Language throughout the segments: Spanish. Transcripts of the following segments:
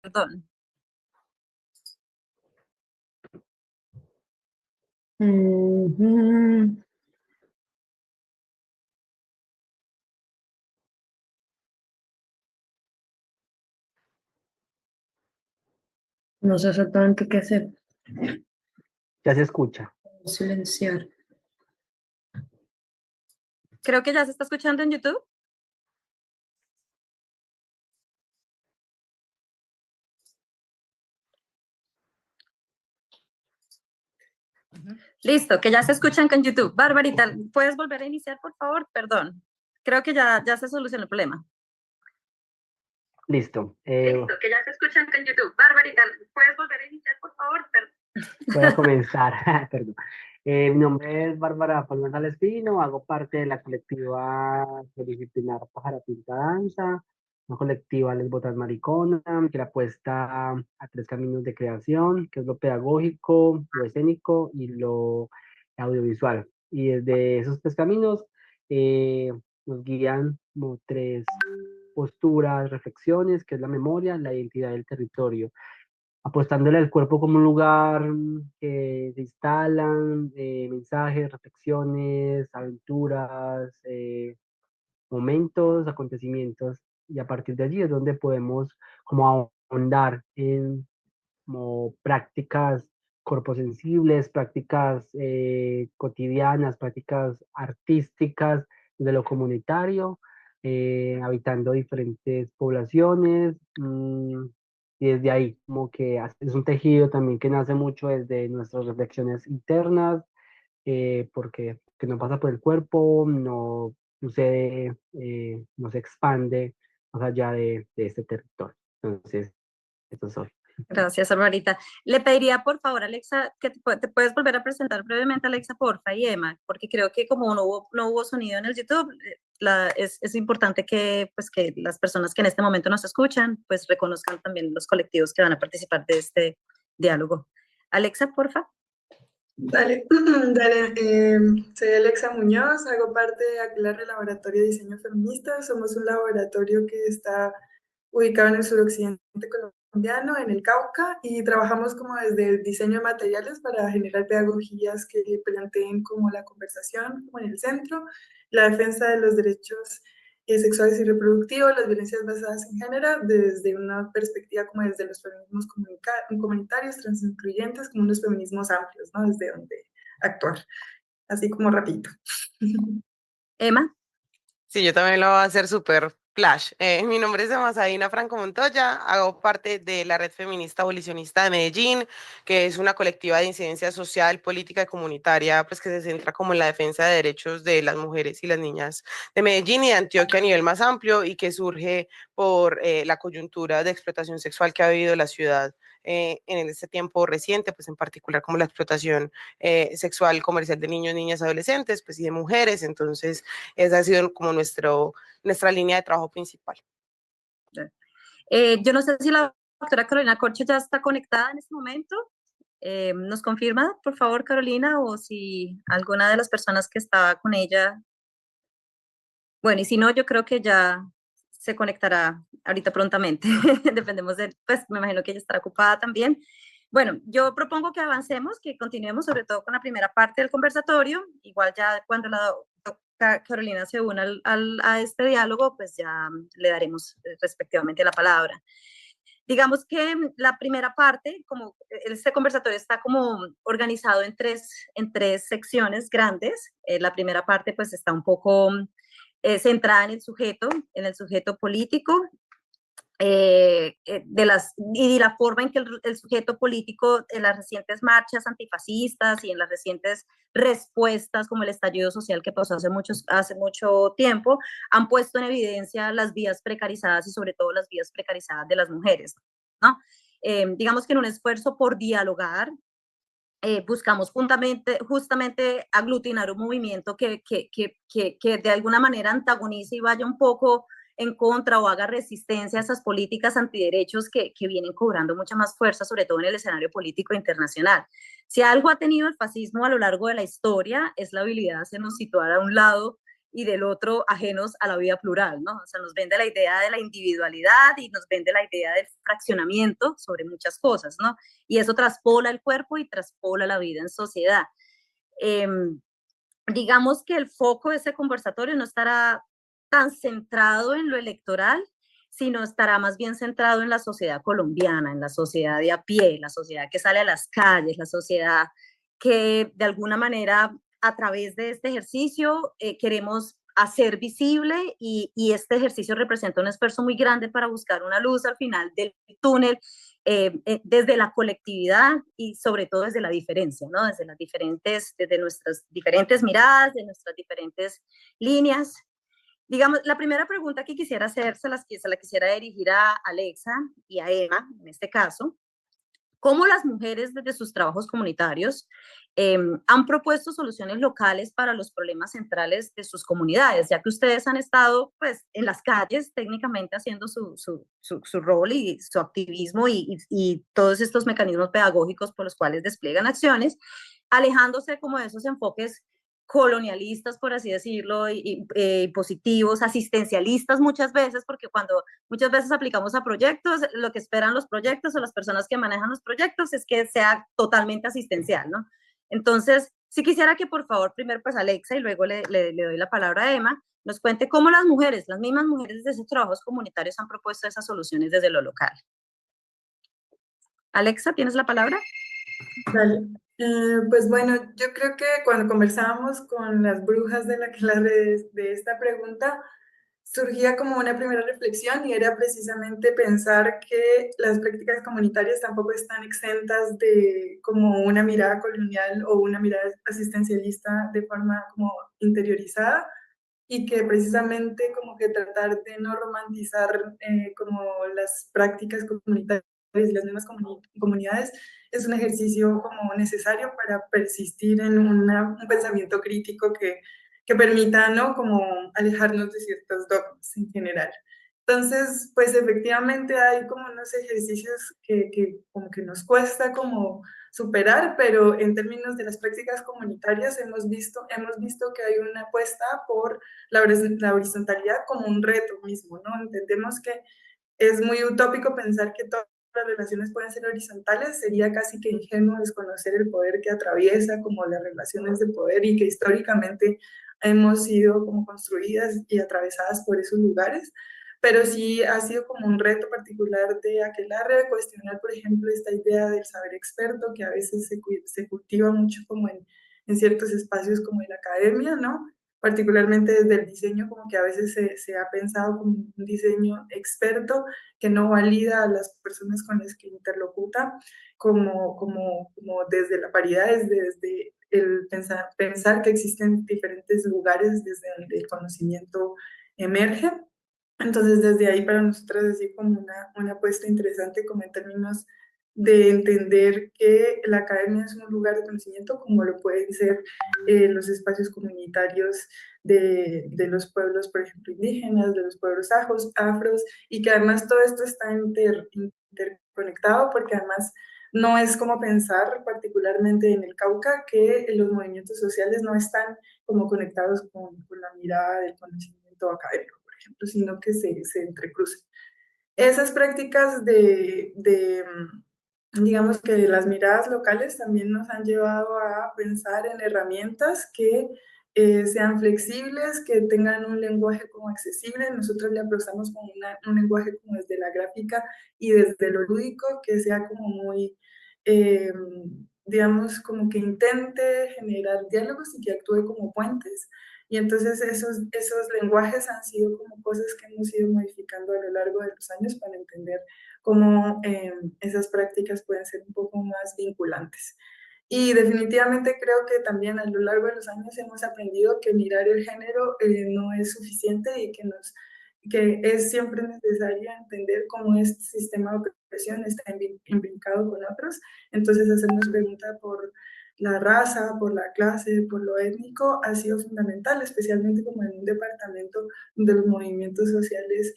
Perdón. No sé exactamente qué hacer. Ya se escucha. Silenciar. Creo que ya se está escuchando en YouTube. Listo, que ya se escuchan con YouTube. Barbarita, ¿puedes volver a iniciar, por favor? Perdón. Creo que ya se solucionó el problema. Listo. Listo, que ya se escuchan con YouTube. Barbarita, ¿puedes volver a iniciar, por favor? Voy a comenzar. Perdón. Mi nombre es Bárbara Palma Espino, hago parte de la colectiva pluridisciplinar Pájara Pinta Danza, una colectiva lesbotas maricona, que le apuesta a tres caminos de creación, que es lo pedagógico, lo escénico y lo audiovisual. Y desde esos tres caminos nos guían como tres posturas, reflexiones, que es la memoria, la identidad del territorio, apostándole al cuerpo como un lugar que se instalan mensajes, reflexiones, aventuras, momentos, acontecimientos, y a partir de allí es donde podemos como ahondar en como prácticas corposensibles, prácticas cotidianas, prácticas artísticas de lo comunitario, habitando diferentes poblaciones, y desde ahí como que es un tejido también que nace mucho desde nuestras reflexiones internas, porque que no pasa por el cuerpo, no sucede, no se expande más allá de este territorio. Entonces, eso soy. Gracias, Barbarita. Le pediría, por favor, Alexa, que te puedes volver a presentar brevemente, Alexa, porfa, y Emma, porque creo que como no hubo sonido en el YouTube, es importante que, pues, que las personas que en este momento nos escuchan, pues, reconozcan también los colectivos que van a participar de este diálogo. Alexa, porfa. Dale, soy Alexa Muñoz, hago parte de Aclarre Laboratorio de Diseño Feminista. Somos un laboratorio que está ubicado en el suroccidente colombiano, en el Cauca, y trabajamos como desde el diseño de materiales para generar pedagogías que planteen como la conversación como en el centro, la defensa de los derechos sexuales y reproductivos, las violencias basadas en género, desde una perspectiva como desde los feminismos comunitarios, transincluyentes, como unos feminismos amplios, ¿no? Desde donde actuar, así como rapidito. Emma. Sí, yo también lo voy a hacer súper flash. Mi nombre es Emma Sabina Franco Montoya, hago parte de la Red Feminista Abolicionista de Medellín, que es una colectiva de incidencia social, política y comunitaria, pues que se centra como en la defensa de derechos de las mujeres y las niñas de Medellín y de Antioquia a nivel más amplio, y que surge por la coyuntura de explotación sexual que ha vivido la ciudad en este tiempo reciente, pues en particular como la explotación sexual comercial de niños, niñas, adolescentes, pues y de mujeres. Entonces, esa ha sido como nuestra línea de trabajo principal. Yo no sé si la doctora Carolina Corcho ya está conectada en este momento. ¿Nos confirma, por favor, Carolina, o si alguna de las personas que estaba con ella? Bueno, y si no, yo creo que ya se conectará ahorita prontamente. Dependemos de, pues me imagino que ella estará ocupada también. Bueno, yo propongo que avancemos, que continuemos sobre todo con la primera parte del conversatorio. Igual ya cuando la doctora Carolina se una a este diálogo, pues ya le daremos respectivamente la palabra. Digamos que la primera parte, como este conversatorio está como organizado en tres secciones grandes. La primera parte pues está un poco centrada en el sujeto político, y la forma en que el sujeto político en las recientes marchas antifascistas y en las recientes respuestas como el estallido social que pasó hace mucho tiempo han puesto en evidencia las vías precarizadas y sobre todo las vías precarizadas de las mujeres, ¿no? Digamos que en un esfuerzo por dialogar, buscamos justamente aglutinar un movimiento que de alguna manera antagonice y vaya un poco en contra o haga resistencia a esas políticas antiderechos que vienen cobrando mucha más fuerza, sobre todo en el escenario político internacional. Si algo ha tenido el fascismo a lo largo de la historia, es la habilidad de hacernos situar a un lado y del otro ajenos a la vida plural, ¿no? O sea, nos vende la idea de la individualidad y nos vende la idea del fraccionamiento sobre muchas cosas, ¿no? Y eso traspola el cuerpo y traspola la vida en sociedad. Digamos que el foco de ese conversatorio no estará tan centrado en lo electoral, sino estará más bien centrado en la sociedad colombiana, en la sociedad de a pie, la sociedad que sale a las calles, la sociedad que de alguna manera a través de este ejercicio queremos hacer visible y este ejercicio representa un esfuerzo muy grande para buscar una luz al final del túnel desde la colectividad y sobre todo desde la diferencia, ¿no? Desde nuestras diferentes miradas, de nuestras diferentes líneas. Digamos, la primera pregunta que quisiera hacer se la quisiera dirigir a Alexa y a Emma, en este caso. ¿Cómo las mujeres desde sus trabajos comunitarios han propuesto soluciones locales para los problemas centrales de sus comunidades, ya que ustedes han estado pues, en las calles técnicamente haciendo su rol y su activismo y todos estos mecanismos pedagógicos por los cuales despliegan acciones, alejándose como de esos enfoques colonialistas, por así decirlo, y positivos, asistencialistas muchas veces, porque cuando muchas veces aplicamos a proyectos, lo que esperan los proyectos o las personas que manejan los proyectos es que sea totalmente asistencial, ¿no? Entonces, sí quisiera que por favor, primero pues Alexa y luego le doy la palabra a Emma, nos cuente cómo las mujeres, las mismas mujeres de esos trabajos comunitarios han propuesto esas soluciones desde lo local. Alexa, ¿tienes la palabra? Vale. Pues bueno, yo creo que cuando conversábamos con las brujas de de esta pregunta, surgía como una primera reflexión y era precisamente pensar que las prácticas comunitarias tampoco están exentas de como una mirada colonial o una mirada asistencialista de forma como interiorizada, y que precisamente como que tratar de no romantizar como las prácticas comunitarias y las mismas comunidades es un ejercicio como necesario para persistir en un pensamiento crítico que permita, ¿no? Como alejarnos de ciertos dogmas en general. Entonces, pues efectivamente hay como unos ejercicios que como que nos cuesta como superar, pero en términos de las prácticas comunitarias hemos visto que hay una apuesta por la horizontalidad como un reto mismo, ¿no? Entendemos que es muy utópico pensar que todas las relaciones pueden ser horizontales, sería casi que ingenuo desconocer el poder que atraviesa como las relaciones de poder y que históricamente hemos sido como construidas y atravesadas por esos lugares, pero sí ha sido como un reto particular de aquelarre, cuestionar, por ejemplo, esta idea del saber experto que a veces se cultiva mucho como en ciertos espacios como en la academia, ¿no? Particularmente desde el diseño, como que a veces se ha pensado como un diseño experto que no valida a las personas con las que interlocuta, como desde la paridad, desde el pensar que existen diferentes lugares desde donde el conocimiento emerge. Entonces, desde ahí para nosotros es así como una apuesta interesante como en términos de entender que la academia es un lugar de conocimiento como lo pueden ser los espacios comunitarios de los pueblos, por ejemplo, indígenas, de los pueblos afros, y que además todo esto está interconectado porque además no es como pensar particularmente en el Cauca que los movimientos sociales no están como conectados con la mirada del conocimiento académico, por ejemplo, sino que se entrecruzan. Esas prácticas digamos que las miradas locales también nos han llevado a pensar en herramientas que sean flexibles, que tengan un lenguaje como accesible. Nosotros le apostamos con un lenguaje como desde la gráfica y desde lo lúdico, que sea como muy, digamos, como que intente generar diálogos y que actúe como puentes. Y entonces esos lenguajes han sido como cosas que hemos ido modificando a lo largo de los años para entender cómo esas prácticas pueden ser un poco más vinculantes. Y definitivamente creo que también a lo largo de los años hemos aprendido que mirar el género no es suficiente y que es siempre necesario entender cómo este sistema de opresión está imbricado con otros. Entonces hacernos preguntas por la raza, por la clase, por lo étnico, ha sido fundamental, especialmente como en un departamento donde los movimientos sociales,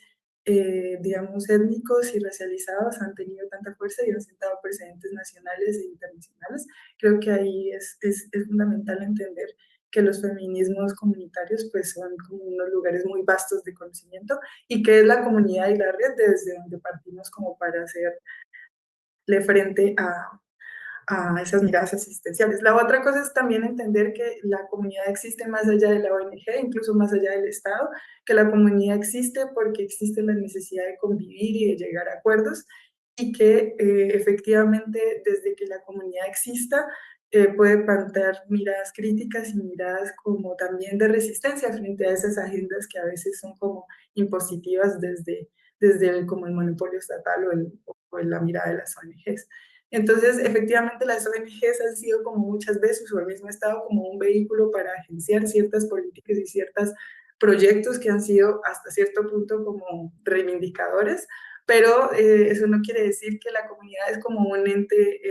digamos, étnicos y racializados han tenido tanta fuerza y han sentado precedentes nacionales e internacionales. Creo que ahí es fundamental entender que los feminismos comunitarios pues son como unos lugares muy vastos de conocimiento y que es la comunidad y la red desde donde partimos como para hacerle frente a esas miradas asistenciales. La otra cosa es también entender que la comunidad existe más allá de la ONG, incluso más allá del Estado, que la comunidad existe porque existe la necesidad de convivir y de llegar a acuerdos, y que efectivamente desde que la comunidad exista puede plantear miradas críticas y miradas como también de resistencia frente a esas agendas que a veces son como impositivas desde como el monopolio estatal o la mirada de las ONGs. Entonces, efectivamente, las ONGs han sido como muchas veces, o el mismo Estado, como un vehículo para agenciar ciertas políticas y ciertos proyectos que han sido hasta cierto punto como reivindicadores, pero eso no quiere decir que la comunidad es como un ente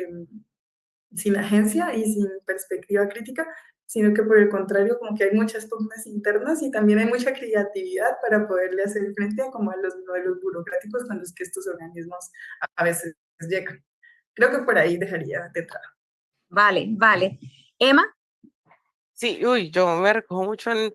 sin agencia y sin perspectiva crítica, sino que por el contrario, como que hay muchas pugnas internas y también hay mucha creatividad para poderle hacer frente a como a los modelos burocráticos con los que estos organismos a veces llegan. Creo que por ahí dejaría de entrar. Vale, vale. Emma. Sí, uy, yo me recojo mucho en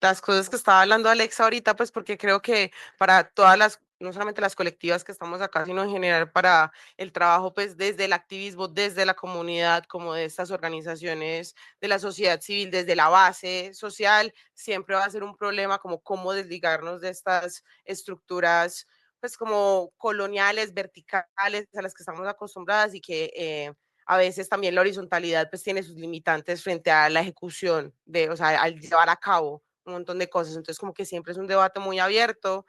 las cosas que estaba hablando Alexa ahorita, pues porque creo que para todas las, no solamente las colectivas que estamos acá, sino en general para el trabajo, pues desde el activismo, desde la comunidad, como de estas organizaciones de la sociedad civil, desde la base social, siempre va a ser un problema como cómo desligarnos de estas estructuras, pues como coloniales, verticales, a las que estamos acostumbradas y que a veces también la horizontalidad pues tiene sus limitantes frente a la ejecución o sea, al llevar a cabo un montón de cosas. Entonces como que siempre es un debate muy abierto.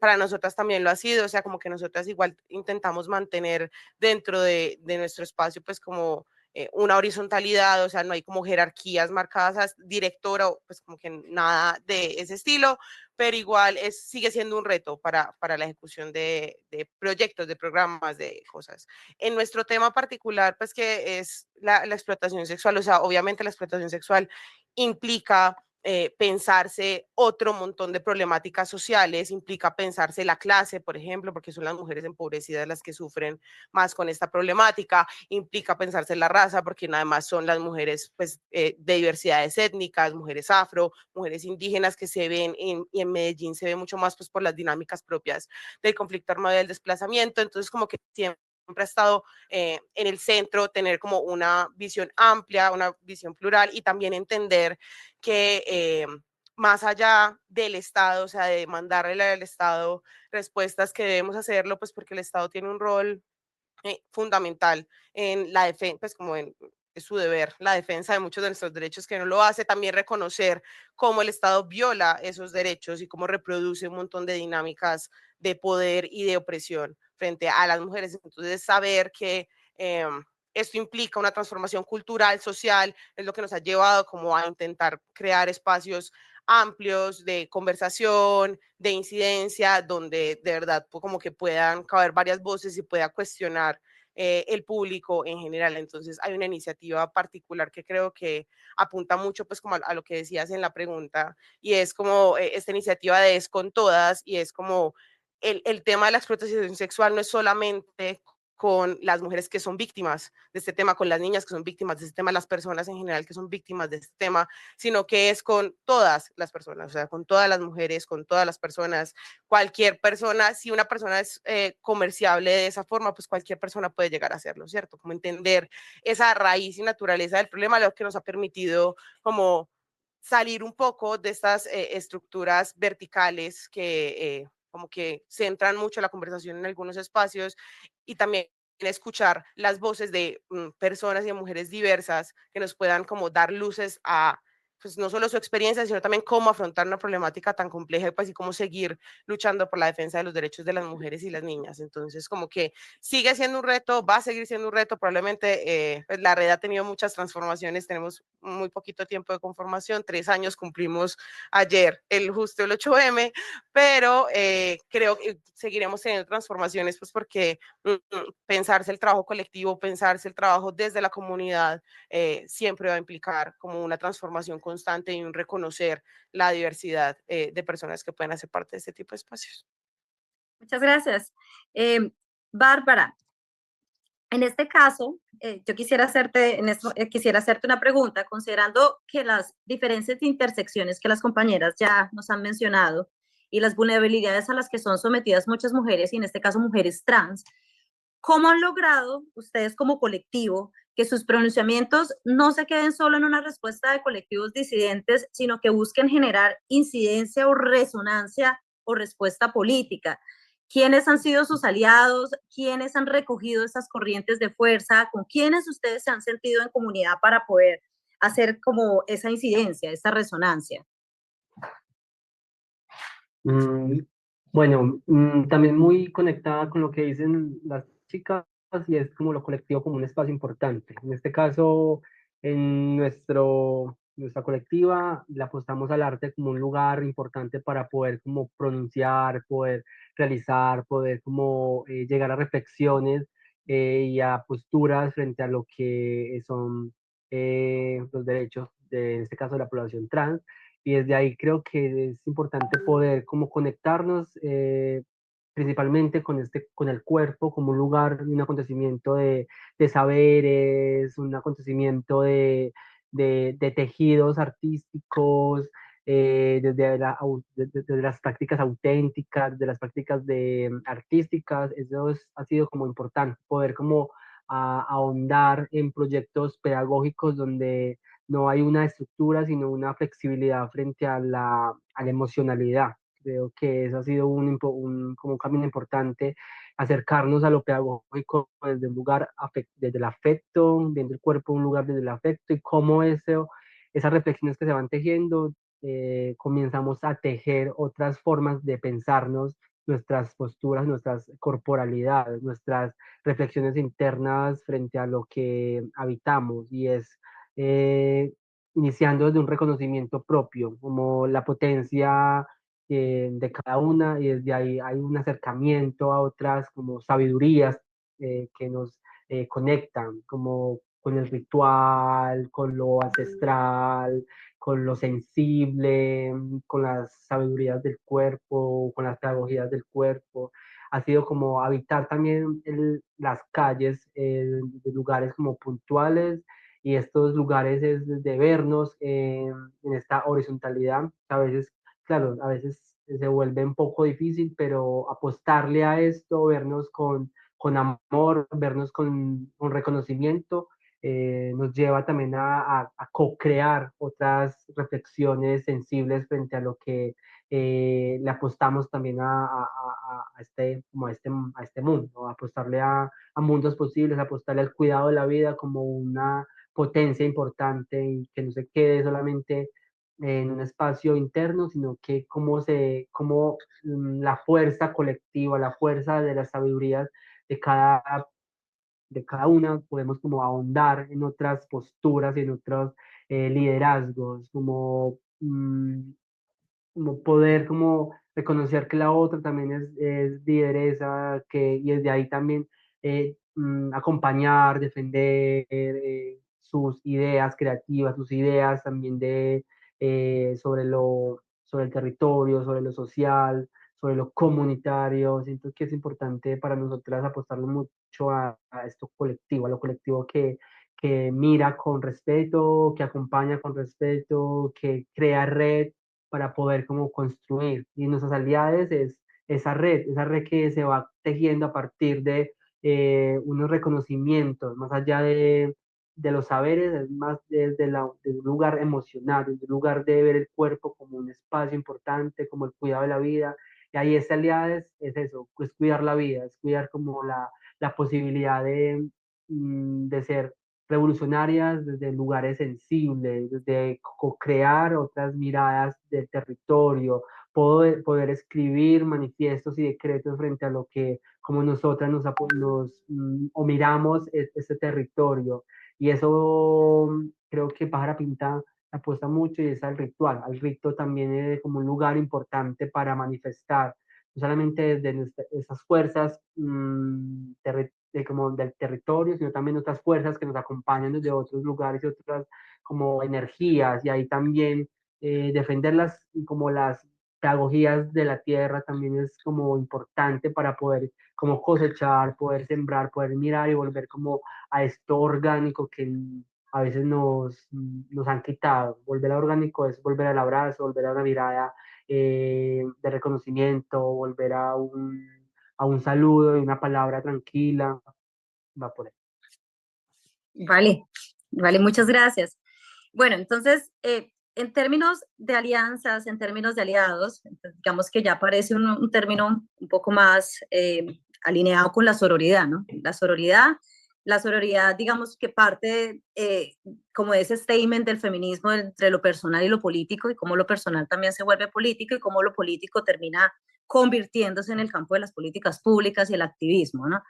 Para nosotras también lo ha sido, o sea, como que nosotras igual intentamos mantener dentro de nuestro espacio pues como una horizontalidad, o sea, no hay como jerarquías marcadas, directora, pues como que nada de ese estilo, pero igual sigue siendo un reto para la ejecución de proyectos, de programas, de cosas. En nuestro tema particular, pues que es la explotación sexual, o sea, obviamente la explotación sexual implica pensarse otro montón de problemáticas sociales, implica pensarse la clase, por ejemplo, porque son las mujeres empobrecidas las que sufren más con esta problemática, implica pensarse la raza, porque nada más son las mujeres pues, de diversidades étnicas, mujeres afro, mujeres indígenas que se ven y en Medellín se ve mucho más pues, por las dinámicas propias del conflicto armado y del desplazamiento, entonces como que siempre ha estado en el centro, tener como una visión amplia, una visión plural y también entender que más allá del Estado, o sea, de mandarle al Estado respuestas que debemos hacerlo, pues porque el Estado tiene un rol fundamental en la defensa, pues como es su deber, la defensa de muchos de nuestros derechos que no lo hace, también reconocer cómo el Estado viola esos derechos y cómo reproduce un montón de dinámicas de poder y de opresión frente a las mujeres. Entonces, saber que esto implica una transformación cultural, social, es lo que nos ha llevado como a intentar crear espacios amplios de conversación, de incidencia, donde de verdad como que puedan caber varias voces y pueda cuestionar el público en general. Entonces hay una iniciativa particular que creo que apunta mucho pues como a lo que decías en la pregunta y es como esta iniciativa de Es con Todas y es como el tema de la explotación sexual no es solamente con las mujeres que son víctimas de este tema, con las niñas que son víctimas de este tema, las personas en general que son víctimas de este tema, sino que es con todas las personas, o sea, con todas las mujeres, con todas las personas, cualquier persona, si una persona es comerciable de esa forma, pues cualquier persona puede llegar a hacerlo, ¿cierto? Como entender esa raíz y naturaleza del problema, lo que nos ha permitido como salir un poco de estas estructuras verticales que como que centran mucho la conversación en algunos espacios y también escuchar las voces de personas y de mujeres diversas que nos puedan como dar luces a pues no solo su experiencia, sino también cómo afrontar una problemática tan compleja y pues y cómo seguir luchando por la defensa de los derechos de las mujeres y las niñas. Entonces, como que sigue siendo un reto, va a seguir siendo un reto, probablemente pues la red ha tenido muchas transformaciones, tenemos muy poquito tiempo de conformación, 3 años cumplimos ayer, justo el 8M, pero creo que seguiremos teniendo transformaciones pues porque pensarse el trabajo colectivo, pensarse el trabajo desde la comunidad, siempre va a implicar como una transformación constante y un reconocer la diversidad de personas que pueden hacer parte de este tipo de espacios. Muchas gracias. Bárbara, En este caso, yo quisiera quisiera hacerte una pregunta, considerando que las diferentes intersecciones que las compañeras ya nos han mencionado y las vulnerabilidades a las que son sometidas muchas mujeres, y en este caso mujeres trans, ¿cómo han logrado ustedes como colectivo que sus pronunciamientos no se queden solo en una respuesta de colectivos disidentes, sino que busquen generar incidencia o resonancia o respuesta política? ¿Quiénes han sido sus aliados? ¿Quiénes han recogido esas corrientes de fuerza? ¿Con quiénes ustedes se han sentido en comunidad para poder hacer como esa incidencia, esa resonancia? Mm, bueno, también muy conectada con lo que dicen las chicas y es como lo colectivo como un espacio importante. En este caso, en nuestra colectiva le apostamos al arte como un lugar importante para poder como pronunciar, poder realizar, poder como llegar a reflexiones y a posturas frente a lo que son los derechos de, en este caso, de la población trans y desde ahí creo que es importante poder como conectarnos principalmente con el cuerpo como un lugar, un acontecimiento de saberes, un acontecimiento de tejidos artísticos, desde las prácticas auténticas, de las prácticas artísticas, ha sido como importante, poder como ahondar en proyectos pedagógicos donde no hay una estructura, sino una flexibilidad frente a la emocionalidad. Creo que eso ha sido como un camino importante, acercarnos a lo pedagógico desde un lugar, desde el afecto, viendo el cuerpo un lugar desde el afecto y cómo esas reflexiones que se van tejiendo, comenzamos a tejer otras formas de pensarnos, nuestras posturas, nuestras corporalidades, nuestras reflexiones internas frente a lo que habitamos y es eh, iniciando desde un reconocimiento propio, como la potencia de cada una, y desde ahí hay un acercamiento a otras como sabidurías que nos conectan, como con el ritual, con lo ancestral, con lo sensible, con las sabidurías del cuerpo, con las pedagogías del cuerpo. Ha sido como habitar también las calles de lugares como puntuales y estos lugares es de vernos en esta horizontalidad. A veces, claro, a veces se vuelve un poco difícil, pero apostarle a esto, vernos con amor, vernos con reconocimiento, nos lleva también a co-crear otras reflexiones sensibles frente a lo que le apostamos también a este mundo, ¿no? Apostarle a mundos posibles, apostarle al cuidado de la vida como una potencia importante y que no se quede solamente en un espacio interno, sino que cómo la fuerza colectiva, la fuerza de las sabidurías de cada una, podemos como ahondar en otras posturas y en otros liderazgos, como poder como reconocer que la otra también es lideresa, y desde ahí también acompañar, defender sus ideas creativas, sus ideas también sobre el territorio, sobre lo social, sobre lo comunitario. Siento que es importante para nosotras apostarle mucho a esto colectivo, a lo colectivo que mira con respeto, que acompaña con respeto, que crea red para poder como construir. Y nuestras aliadas es esa red que se va tejiendo a partir de unos reconocimientos, más allá de los saberes, es más desde un lugar emocional, desde un lugar de ver el cuerpo como un espacio importante, como el cuidado de la vida. Y ahí esa aliada es eso, es cuidar la vida, es cuidar como la posibilidad de ser revolucionarias desde lugares sensibles, desde crear otras miradas del territorio, poder escribir manifiestos y decretos frente a lo que como nosotras o miramos este territorio. Y eso creo que Pájara Pinta apuesta mucho y es al ritual. Al rito también es como un lugar importante para manifestar, no solamente desde esas fuerzas como del territorio, sino también otras fuerzas que nos acompañan desde otros lugares y otras como energías, y ahí también defenderlas como las pedagogías de la tierra también es como importante para poder como cosechar, poder sembrar, poder mirar y volver como a esto orgánico que a veces nos han quitado. Volver a orgánico es volver al abrazo, volver a una mirada de reconocimiento, volver a un saludo y una palabra tranquila, va por ahí. Vale, vale, muchas gracias. Bueno, entonces, en términos de alianzas, en términos de aliados, digamos que ya aparece un término un poco más alineado con la sororidad, ¿no? La sororidad, digamos que parte como de ese statement del feminismo entre lo personal y lo político, y cómo lo personal también se vuelve político, y cómo lo político termina convirtiéndose en el campo de las políticas públicas y el activismo, ¿no?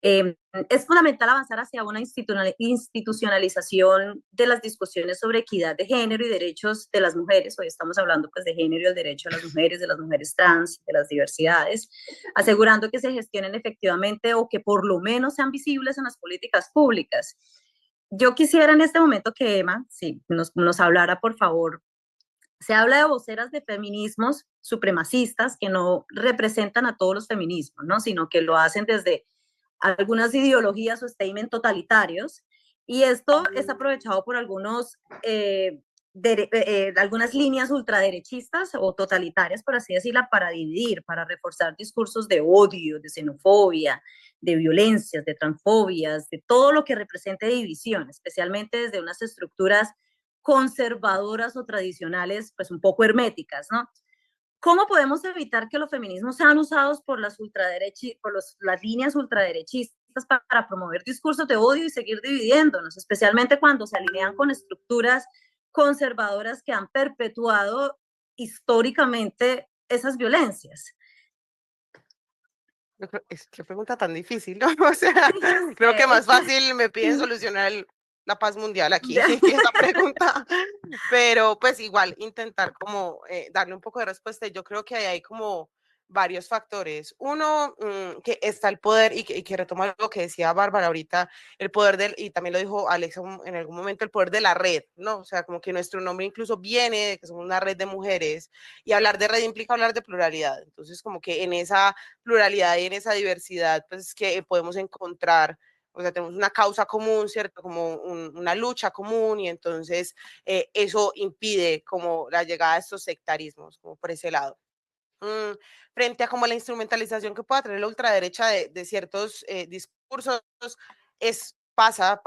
Es fundamental avanzar hacia una institucionalización de las discusiones sobre equidad de género y derechos de las mujeres. Hoy estamos hablando pues de género y el derecho de las mujeres trans, de las diversidades, asegurando que se gestionen efectivamente o que por lo menos sean visibles en las políticas públicas. Yo quisiera en este momento que Emma, sí, nos hablara, por favor. Se habla de voceras de feminismos supremacistas que no representan a todos los feminismos, ¿no? Sino que lo hacen desde algunas ideologías o statements totalitarios, y esto es aprovechado por algunas líneas ultraderechistas o totalitarias, por así decirlo, para dividir, para reforzar discursos de odio, de xenofobia, de violencias, de transfobias, de todo lo que represente división, especialmente desde unas estructuras conservadoras o tradicionales, pues un poco herméticas, ¿no? ¿Cómo podemos evitar que los feminismos sean usados por las líneas ultraderechistas para promover discursos de odio y seguir dividiéndonos, especialmente cuando se alinean con estructuras conservadoras que han perpetuado históricamente esas violencias? Es que pregunta tan difícil, ¿no? O sea, creo que más fácil me piden solucionar la paz mundial aquí que esa pregunta, pero pues igual intentar como darle un poco de respuesta. Yo creo que hay como varios factores. Uno, que está el poder y que retoma lo que decía Bárbara ahorita, el poder y también lo dijo Alexa en algún momento, el poder de la red, ¿no? O sea, como que nuestro nombre incluso viene de que somos una red de mujeres, y hablar de red implica hablar de pluralidad. Entonces, como que en esa pluralidad y en esa diversidad, pues que podemos encontrar, o sea, tenemos una causa común, ¿cierto? Como una lucha común, y entonces eso impide como la llegada de estos sectarismos, como por ese lado. Frente a como la instrumentalización que pueda traer la ultraderecha de ciertos discursos, pasa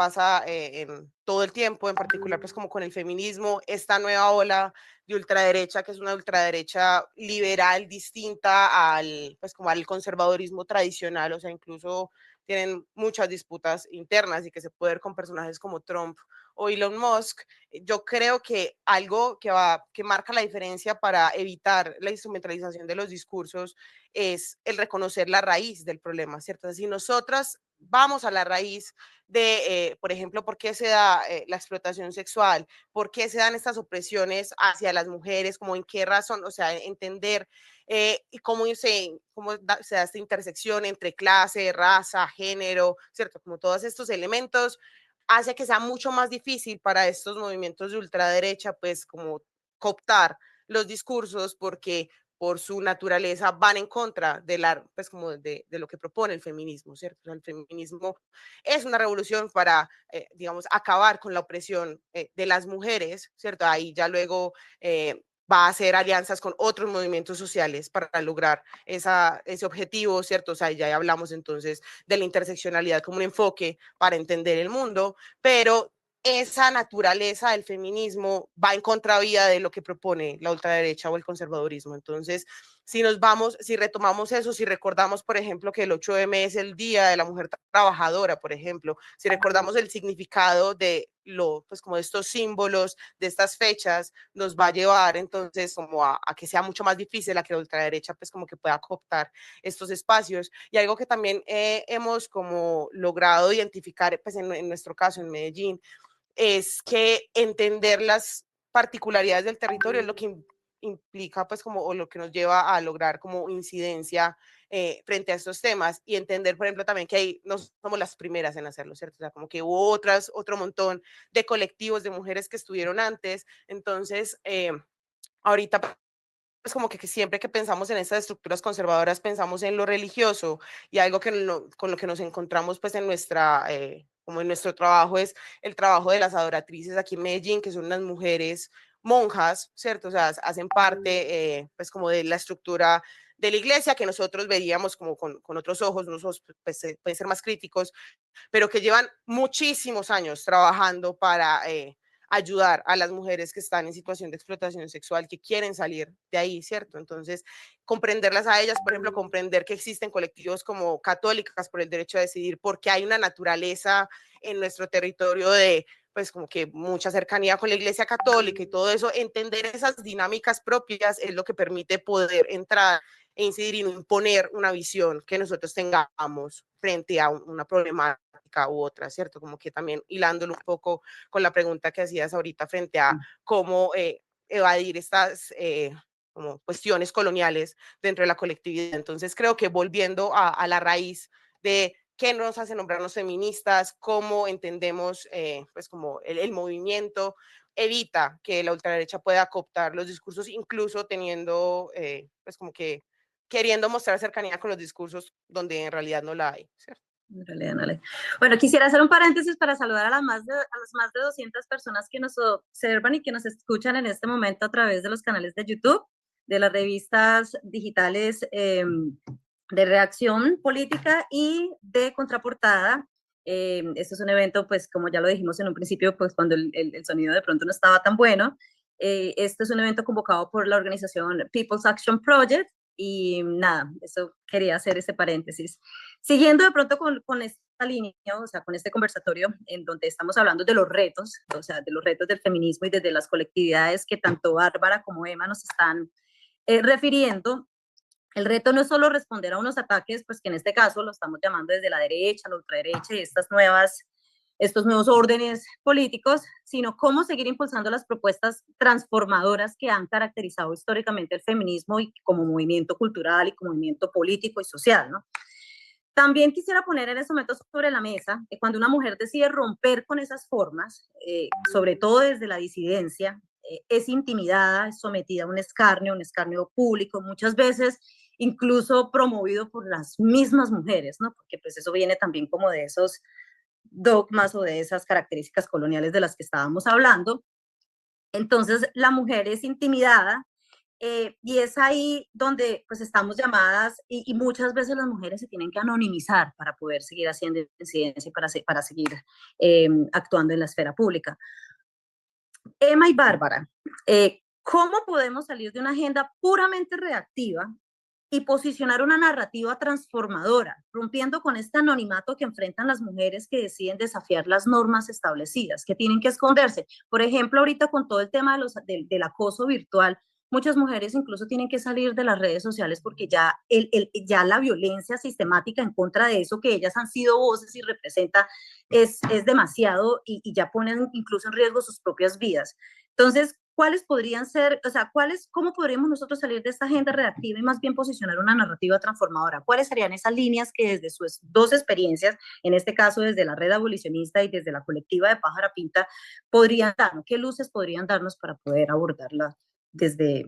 en todo el tiempo, en particular pues como con el feminismo, esta nueva ola de ultraderecha, que es una ultraderecha liberal distinta pues como al conservadorismo tradicional, o sea, incluso tienen muchas disputas internas y que se puede ver con personajes como Trump o Elon Musk. Yo creo que algo que marca la diferencia para evitar la instrumentalización de los discursos es el reconocer la raíz del problema, ¿cierto? Si nosotras vamos a la raíz de, por ejemplo, por qué se da la explotación sexual, por qué se dan estas opresiones hacia las mujeres, como en qué razón, o sea, entender cómo se da esta intersección entre clase, raza, género, ¿cierto? Como todos estos elementos hace que sea mucho más difícil para estos movimientos de ultraderecha, pues como cooptar los discursos, porque por su naturaleza van en contra pues como de lo que propone el feminismo, ¿cierto? O sea, el feminismo es una revolución para, digamos, acabar con la opresión de las mujeres, ¿cierto? Ahí ya luego va a hacer alianzas con otros movimientos sociales para lograr ese objetivo, ¿cierto? O sea, ya hablamos entonces de la interseccionalidad como un enfoque para entender el mundo, pero esa naturaleza del feminismo va en contravía de lo que propone la ultraderecha o el conservadurismo. Entonces, si retomamos eso, si recordamos, por ejemplo, que el 8M es el Día de la Mujer Trabajadora, por ejemplo, si recordamos el significado de pues como de estos símbolos, de estas fechas, nos va a llevar entonces como a que sea mucho más difícil a que la ultraderecha pues como que pueda cooptar estos espacios. Y algo que también hemos como logrado identificar pues en nuestro caso en Medellín, es que entender las particularidades del territorio es lo que implica pues como o lo que nos lleva a lograr como incidencia frente a estos temas, y entender por ejemplo también que no somos las primeras en hacerlo, ¿cierto? O sea, como que hubo otro montón de colectivos de mujeres que estuvieron antes. Entonces ahorita pues como que siempre que pensamos en estas estructuras conservadoras pensamos en lo religioso, y algo que con lo que nos encontramos pues en nuestra, como en nuestro trabajo, es el trabajo de las adoratrices aquí en Medellín, que son unas mujeres monjas, ¿cierto? O sea, hacen parte pues como de la estructura de la iglesia, que nosotros veríamos como con otros ojos, unos ojos pues, pueden ser más críticos, pero que llevan muchísimos años trabajando para ayudar a las mujeres que están en situación de explotación sexual, que quieren salir de ahí, ¿cierto? Entonces, comprenderlas a ellas, por ejemplo, comprender que existen colectivos como Católicas por el Derecho a Decidir, porque hay una naturaleza en nuestro territorio de, pues como que mucha cercanía con la Iglesia Católica y todo eso, entender esas dinámicas propias es lo que permite poder entrar e incidir y no imponer una visión que nosotros tengamos frente a una problemática u otra, ¿cierto? Como que también hilándolo un poco con la pregunta que hacías ahorita frente a cómo evadir estas como cuestiones coloniales dentro de la colectividad. Entonces creo que volviendo a la raíz de qué nos hace nombrarnos feministas, cómo entendemos pues como el movimiento, evita que la ultraderecha pueda cooptar los discursos, incluso teniendo pues como que queriendo mostrar cercanía con los discursos donde en realidad no la hay, ¿cierto? En realidad no le... Bueno, quisiera hacer un paréntesis para saludar a las más de 200 personas que nos observan y que nos escuchan en este momento a través de los canales de YouTube, de las revistas digitales de Reacción Política y de Contraportada. Este es un evento, pues como ya lo dijimos en un principio, pues cuando el sonido de pronto no estaba tan bueno. Este es un evento convocado por la organización People's Action Project, y nada, eso quería hacer ese paréntesis. Siguiendo de pronto con esta línea, o sea, con este conversatorio en donde estamos hablando de los retos, o sea, de los retos del feminismo y desde las colectividades que tanto Bárbara como Emma nos están refiriendo, el reto no es solo responder a unos ataques, pues que en este caso lo estamos llamando desde la derecha, la ultraderecha y estos nuevos órdenes políticos, sino cómo seguir impulsando las propuestas transformadoras que han caracterizado históricamente el feminismo y como movimiento cultural y como movimiento político y social, ¿no? También quisiera poner en este momento sobre la mesa que cuando una mujer decide romper con esas formas, sobre todo desde la disidencia, es intimidada, es sometida a un escarnio público, muchas veces incluso promovido por las mismas mujeres, ¿no? Porque pues eso viene también como de esos dogmas o de esas características coloniales de las que estábamos hablando. Entonces la mujer es intimidada, y es ahí donde pues estamos llamadas y muchas veces las mujeres se tienen que anonimizar para poder seguir haciendo incidencia y para seguir actuando en la esfera pública. Emma y Bárbara, ¿cómo podemos salir de una agenda puramente reactiva y posicionar una narrativa transformadora, rompiendo con este anonimato que enfrentan las mujeres que deciden desafiar las normas establecidas, que tienen que esconderse? Por ejemplo, ahorita con todo el tema del acoso virtual, muchas mujeres incluso tienen que salir de las redes sociales porque ya, ya la violencia sistemática en contra de eso que ellas han sido voces y representan es demasiado y ya ponen incluso en riesgo sus propias vidas. Entonces, ¿cuáles podrían ser, o sea, cómo podríamos nosotros salir de esta agenda reactiva y más bien posicionar una narrativa transformadora? ¿Cuáles serían esas líneas que desde sus dos experiencias, en este caso desde la red abolicionista y desde la colectiva de Pájara Pinta, podrían darnos? ¿Qué luces podrían darnos para poder abordarla desde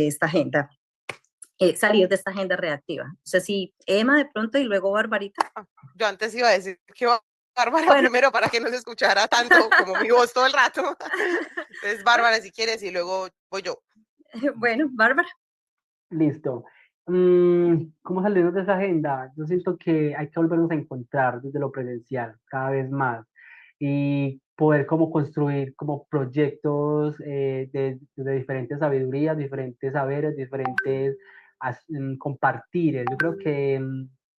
esta agenda? Salir de esta agenda reactiva. O sea, si Emma de pronto y luego Barbarita. Yo antes iba a decir que Bárbara primero para que no se escuchara tanto como mi voz todo el rato. Entonces, Bárbara, si quieres, y luego voy yo. Bueno, Bárbara. Listo. ¿Cómo salimos de esa agenda? Yo siento que hay que volvernos a encontrar desde lo presencial cada vez más y poder como construir como proyectos de diferentes sabidurías, diferentes saberes, diferentes compartires. Yo creo que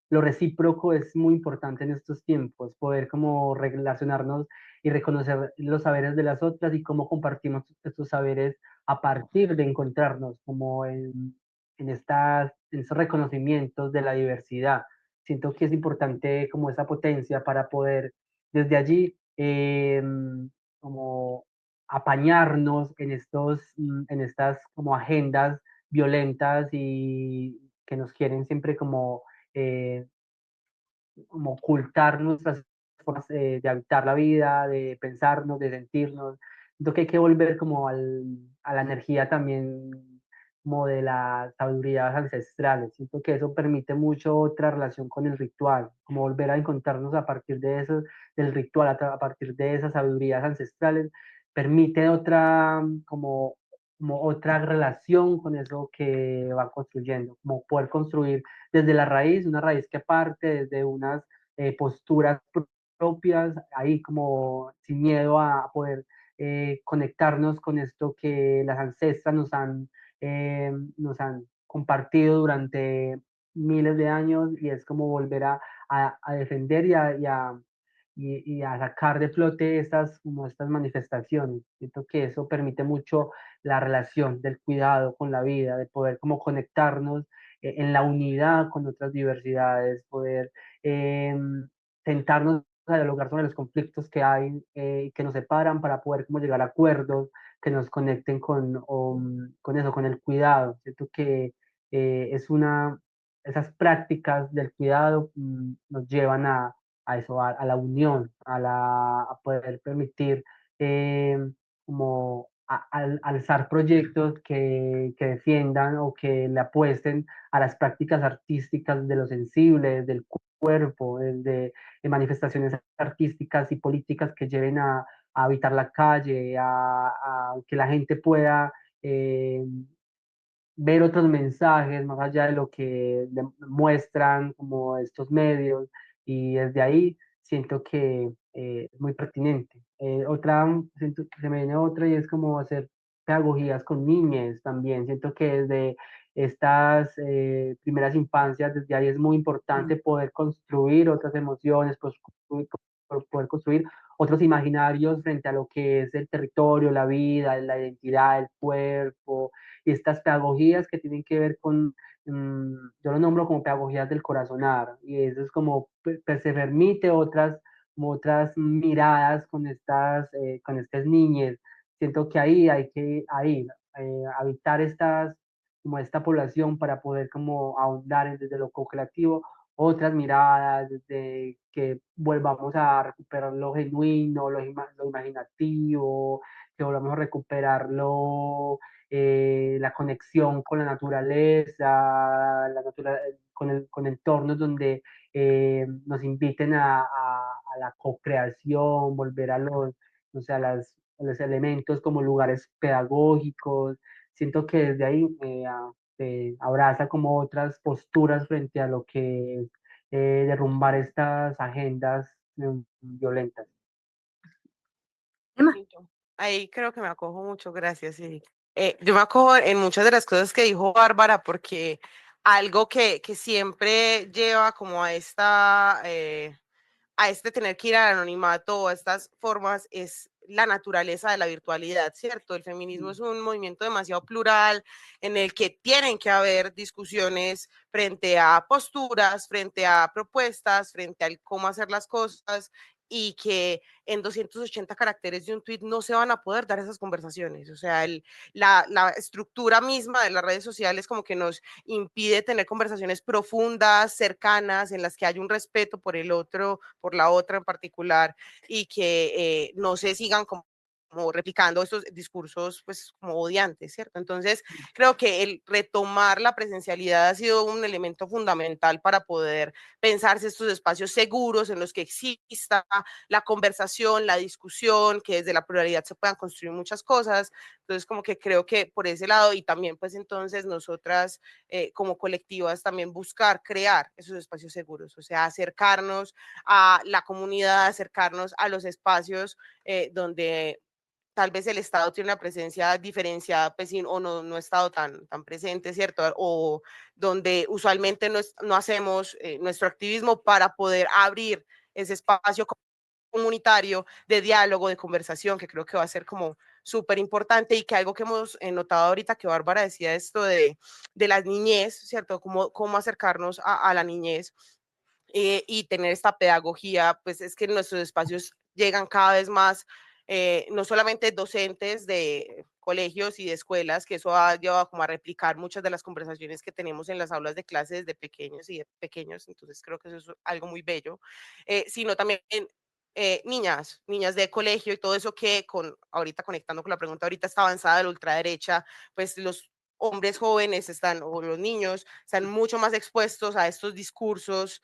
lo recíproco es muy importante en estos tiempos, poder como relacionarnos y reconocer los saberes de las otras y cómo compartimos estos saberes a partir de encontrarnos como en estos reconocimientos de la diversidad. Siento que es importante como esa potencia para poder desde allí como apañarnos en estas como agendas violentas y que nos quieren siempre como ocultar nuestras formas de habitar la vida, de pensarnos, de sentirnos. Siento que hay que volver como a la energía también como de las sabidurías ancestrales. Siento que eso permite mucho otra relación con el ritual, como volver a encontrarnos a partir de eso, del ritual, a partir de esas sabidurías ancestrales, permite otra, como otra relación con eso que va construyendo, como poder construir desde la raíz, una raíz que parte desde unas posturas propias, ahí como sin miedo a poder conectarnos con esto que las ancestras nos han compartido durante miles de años y es como volver a defender y a sacar de flote como estas manifestaciones. Siento que eso permite mucho la relación del cuidado con la vida, de poder como conectarnos en la unidad con otras diversidades, poder eh, sentarnos a dialogar sobre los conflictos que hay, que nos separan para poder como llegar a acuerdos que nos conecten con eso, con el cuidado. Siento que esas prácticas del cuidado nos llevan a eso, a la unión, a poder permitir eh, como alzar proyectos que defiendan o que le apuesten a las prácticas artísticas de lo sensible, del cuerpo, de manifestaciones artísticas y políticas que lleven a habitar la calle, a que la gente pueda ver otros mensajes más allá de lo que muestran como estos medios y desde ahí siento que es muy pertinente. Se me viene otra y es como hacer pedagogías con niñas también. Siento que desde estas primeras infancias, desde ahí es muy importante poder construir otras emociones, poder construir otros imaginarios frente a lo que es el territorio, la vida, la identidad, el cuerpo, y estas pedagogías que tienen que ver con, yo lo nombro como pedagogías del corazonar, y eso es como, se permite como otras miradas con estas niñas. Siento que ahí hay que habitar como esta población para poder como ahondar desde lo co-creativo otras miradas, desde que volvamos a recuperar lo genuino, lo imaginativo, que volvamos a recuperarlo la conexión con la naturaleza, con entornos donde nos inviten a la co-creación, volver no sé, a los elementos como lugares pedagógicos. Siento que desde ahí se abraza como otras posturas frente a lo que es derrumbar estas agendas violentas. Emma. Sí, ahí creo que me acojo mucho, gracias. Sí. Yo me acojo en muchas de las cosas que dijo Bárbara, porque algo que siempre lleva como a este tener que ir al anonimato o a estas formas es la naturaleza de la virtualidad, ¿cierto? El feminismo es un movimiento demasiado plural en el que tienen que haber discusiones frente a posturas, frente a propuestas, frente al cómo hacer las cosas y que en 280 caracteres de un tweet no se van a poder dar esas conversaciones. O sea, la estructura misma de las redes sociales como que nos impide tener conversaciones profundas, cercanas, en las que haya un respeto por el otro, por la otra en particular, y que no se sigan como replicando estos discursos pues como odiantes, ¿cierto? Entonces creo que el retomar la presencialidad ha sido un elemento fundamental para poder pensarse estos espacios seguros en los que exista la conversación, la discusión, que desde la pluralidad se puedan construir muchas cosas. Entonces como que creo que por ese lado y también pues entonces nosotras como colectivas también buscar crear esos espacios seguros, o sea, acercarnos a la comunidad, acercarnos a los espacios donde tal vez el Estado tiene una presencia diferenciada, pues, o no ha estado tan presente, ¿cierto? O donde usualmente no hacemos nuestro activismo para poder abrir ese espacio comunitario de diálogo, de conversación, que creo que va a ser como súper importante y que algo que hemos notado ahorita que Bárbara decía esto de la niñez, ¿cierto? Cómo acercarnos a la niñez y tener esta pedagogía, pues es que nuestros espacios llegan cada vez más, no solamente docentes de colegios y de escuelas, que eso ha llevado como a replicar muchas de las conversaciones que tenemos en las aulas de clases de pequeños y de pequeños, entonces creo que eso es algo muy bello, sino también niñas de colegio y todo eso que ahorita conectando con la pregunta, ahorita está avanzada de la ultraderecha, pues los hombres jóvenes o los niños están mucho más expuestos a estos discursos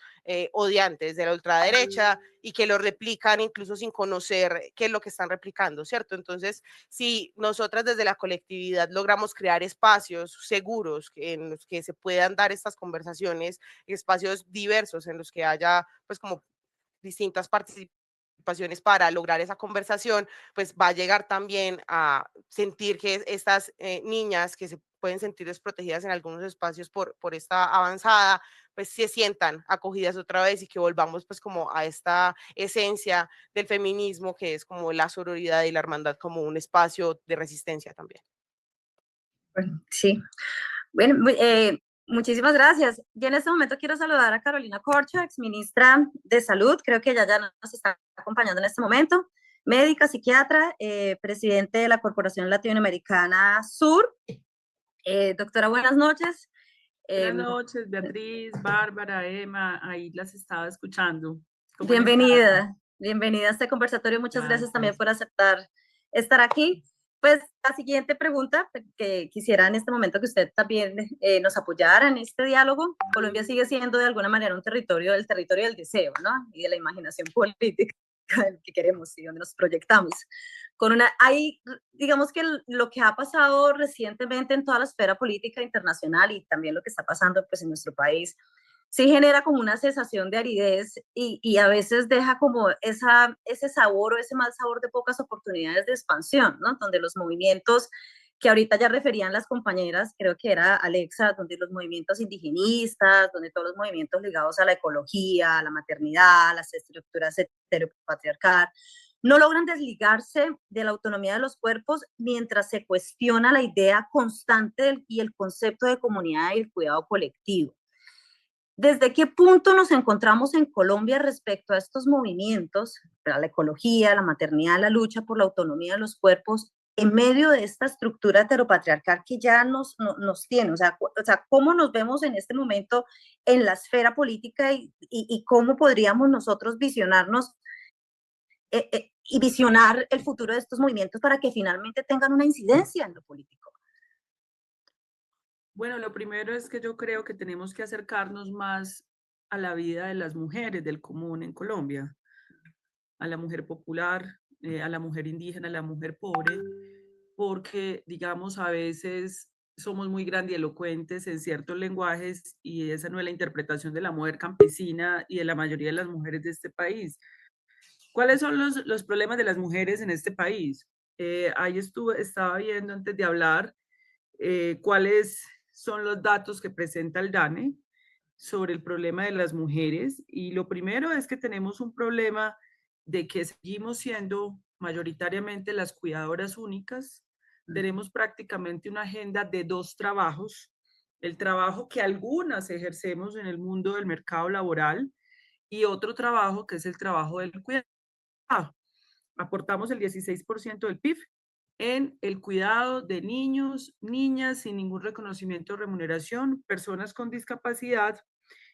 odiantes de la ultraderecha y que lo replican incluso sin conocer qué es lo que están replicando, ¿cierto? Entonces, si nosotras desde la colectividad logramos crear espacios seguros en los que se puedan dar estas conversaciones, espacios diversos en los que haya pues como distintas participaciones para lograr esa conversación, pues va a llegar también a sentir que estas niñas que se pueden sentir desprotegidas en algunos espacios por esta avanzada, pues se sientan acogidas otra vez y que volvamos pues como a esta esencia del feminismo que es como la sororidad y la hermandad como un espacio de resistencia también. Bueno, sí. Bueno, muchísimas gracias. Yo en este momento quiero saludar a Carolina Corcho, exministra de Salud, creo que ella ya nos está acompañando en este momento, médica, psiquiatra, presidente de la Corporación Latinoamericana Sur. Doctora, buenas noches. Buenas noches, Beatriz, Bárbara, Emma, ahí las estaba escuchando. Bienvenida a este conversatorio. Muchas gracias también por aceptar estar aquí. Pues la siguiente pregunta que quisiera en este momento que usted también nos apoyara en este diálogo. Colombia sigue siendo de alguna manera un territorio del deseo, ¿no? Y de la imaginación política que queremos y donde nos proyectamos. Digamos que lo que ha pasado recientemente en toda la esfera política internacional y también lo que está pasando pues en nuestro país, sí genera como una sensación de aridez y a veces deja como ese sabor o ese mal sabor de pocas oportunidades de expansión, ¿no? Donde los movimientos que ahorita ya referían las compañeras, creo que era Alexa, donde los movimientos indigenistas, donde todos los movimientos ligados a la ecología, a la maternidad, a las estructuras heteropatriarcal, no logran desligarse de la autonomía de los cuerpos mientras se cuestiona la idea constante y el concepto de comunidad y el cuidado colectivo. ¿Desde qué punto nos encontramos en Colombia respecto a estos movimientos, a la ecología, la maternidad, la lucha por la autonomía de los cuerpos, en medio de esta estructura heteropatriarcal que ya nos tiene? O sea, ¿cómo nos vemos en este momento en la esfera política y cómo podríamos nosotros visionarnos y visionar el futuro de estos movimientos para que finalmente tengan una incidencia en lo político? Bueno, lo primero es que yo creo que tenemos que acercarnos más a la vida de las mujeres del común en Colombia, a la mujer popular, a la mujer indígena, a la mujer pobre, porque, digamos, a veces somos muy grandilocuentes en ciertos lenguajes y esa no es la interpretación de la mujer campesina y de la mayoría de las mujeres de este país. ¿Cuáles son los problemas de las mujeres en este país? Ahí estaba viendo antes de hablar cuáles son los datos que presenta el DANE sobre el problema de las mujeres. Y lo primero es que tenemos un problema de que seguimos siendo mayoritariamente las cuidadoras únicas. Tenemos prácticamente una agenda de 2 trabajos. El trabajo que algunas ejercemos en el mundo del mercado laboral y otro trabajo que es el trabajo del cuidado. Aportamos el 16% del PIB en el cuidado de niños, niñas sin ningún reconocimiento o remuneración, personas con discapacidad,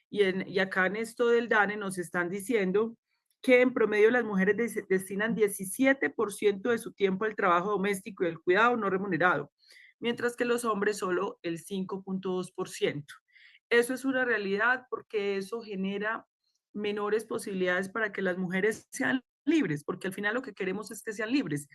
y acá en esto del DANE nos están diciendo que en promedio las mujeres destinan 17% de su tiempo al trabajo doméstico y al cuidado no remunerado, mientras que los hombres solo el 5.2%. Eso es una realidad porque eso genera menores posibilidades para que las mujeres sean libres, porque al final lo que queremos es que sean libres.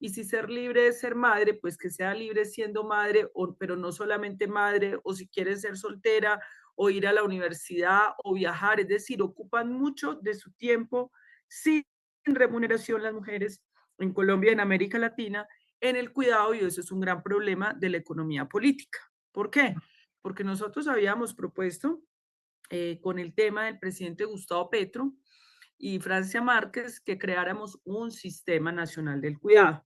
Y si ser libre es ser madre, pues que sea libre siendo madre, pero no solamente madre, o si quiere ser soltera, o ir a la universidad, o viajar. Es decir, ocupan mucho de su tiempo sin remuneración las mujeres en Colombia, en América Latina, en el cuidado, y eso es un gran problema de la economía política. ¿Por qué? Porque nosotros habíamos propuesto con el tema del presidente Gustavo Petro y Francia Márquez que creáramos un sistema nacional del cuidado.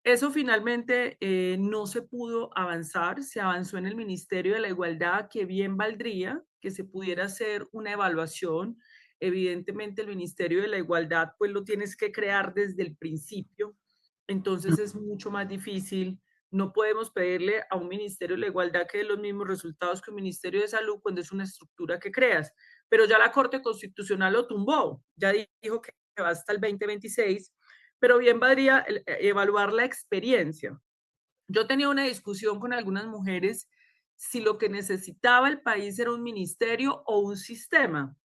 Eso finalmente no se pudo avanzar, se avanzó en el Ministerio de la Igualdad, que bien valdría que se pudiera hacer una evaluación. Evidentemente el Ministerio de la Igualdad pues lo tienes que crear desde el principio, entonces es mucho más difícil. No podemos pedirle a un Ministerio de la Igualdad que dé los mismos resultados que un Ministerio de Salud cuando es una estructura que creas, pero ya la Corte Constitucional lo tumbó, ya dijo que va hasta el 2026, pero bien valdría evaluar la experiencia Yo tenía una discusión con algunas mujeres si lo que necesitaba el país era un ministerio o un sistema,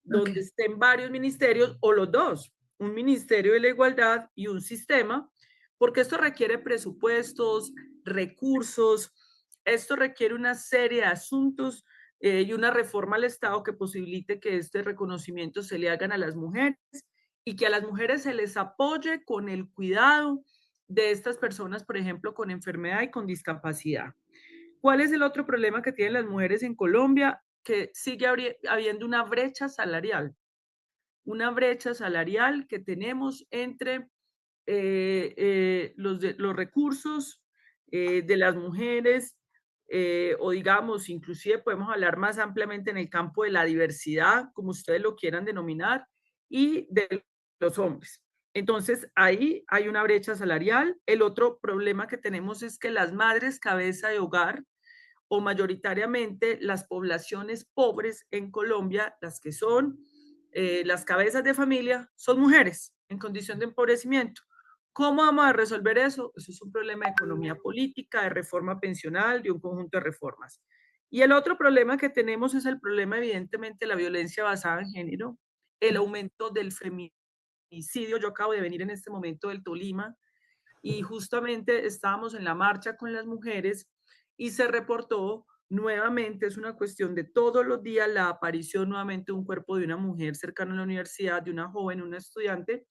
donde estén varios ministerios o los dos, un ministerio de la igualdad y un sistema, porque esto requiere presupuestos, recursos, esto requiere una serie de asuntos y una reforma al Estado que posibilite que este reconocimiento se le hagan a las mujeres y que a las mujeres se les apoye con el cuidado de estas personas, por ejemplo, con enfermedad y con discapacidad. ¿Cuál es el otro problema que tienen las mujeres en Colombia? Que sigue habiendo una brecha salarial que tenemos entre los recursos de las mujeres, o digamos, inclusive podemos hablar más ampliamente en el campo de la diversidad, como ustedes lo quieran denominar, y de los hombres. Entonces, ahí hay una brecha salarial. El otro problema que tenemos es que las madres cabeza de hogar, o mayoritariamente las poblaciones pobres en Colombia, las que son las cabezas de familia, son mujeres en condición de empobrecimiento. ¿Cómo vamos a resolver eso? Eso es un problema de economía política, de reforma pensional, de un conjunto de reformas. Y el otro problema que tenemos es el problema, evidentemente, de la violencia basada en género, el aumento del feminicidio. Yo acabo de venir en este momento del Tolima y justamente estábamos en la marcha con las mujeres y se reportó nuevamente, es una cuestión de todos los días, la aparición nuevamente de un cuerpo de una mujer cercana a la universidad, de una joven, una estudiante,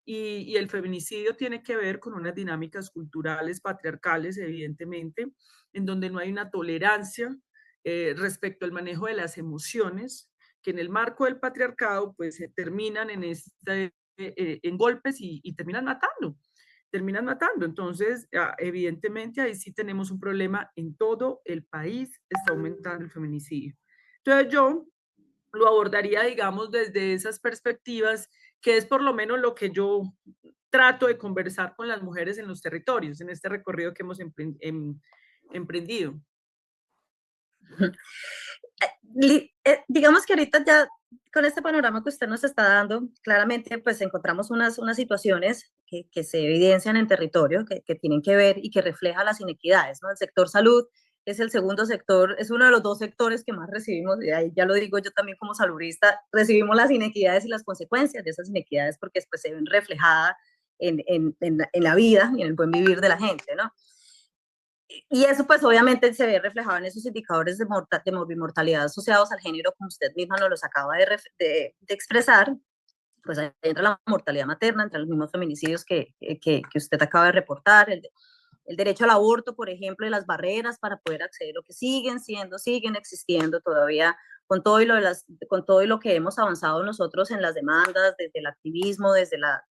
y el feminicidio tiene que ver con unas dinámicas culturales patriarcales, evidentemente, en donde no hay una tolerancia respecto al manejo de las emociones, que en el marco del patriarcado pues se terminan en golpes y terminan matando. Entonces, evidentemente, ahí sí tenemos un problema en todo el país, está aumentando el feminicidio. Entonces, yo lo abordaría, digamos, desde esas perspectivas, que es por lo menos lo que yo trato de conversar con las mujeres en los territorios, en este recorrido que hemos emprendido. Digamos que ahorita ya con este panorama que usted nos está dando, claramente pues encontramos unas situaciones que se evidencian en territorio, que tienen que ver y que reflejan las inequidades, ¿no? El sector salud es el segundo sector, es uno de los dos sectores que más recibimos, y ahí ya lo digo yo también como saludista, recibimos las inequidades y las consecuencias de esas inequidades porque después se ven reflejadas en la vida y en el buen vivir de la gente, ¿no? Y eso pues obviamente se ve reflejado en esos indicadores de morbimortalidad asociados al género, como usted misma nos los acaba de expresar. Pues ahí entra la mortalidad materna, entre los mismos feminicidios que usted acaba de reportar, el derecho al aborto, por ejemplo, y las barreras para poder acceder, lo que siguen existiendo todavía, con todo y lo que hemos avanzado nosotros en las demandas, desde el activismo, desde la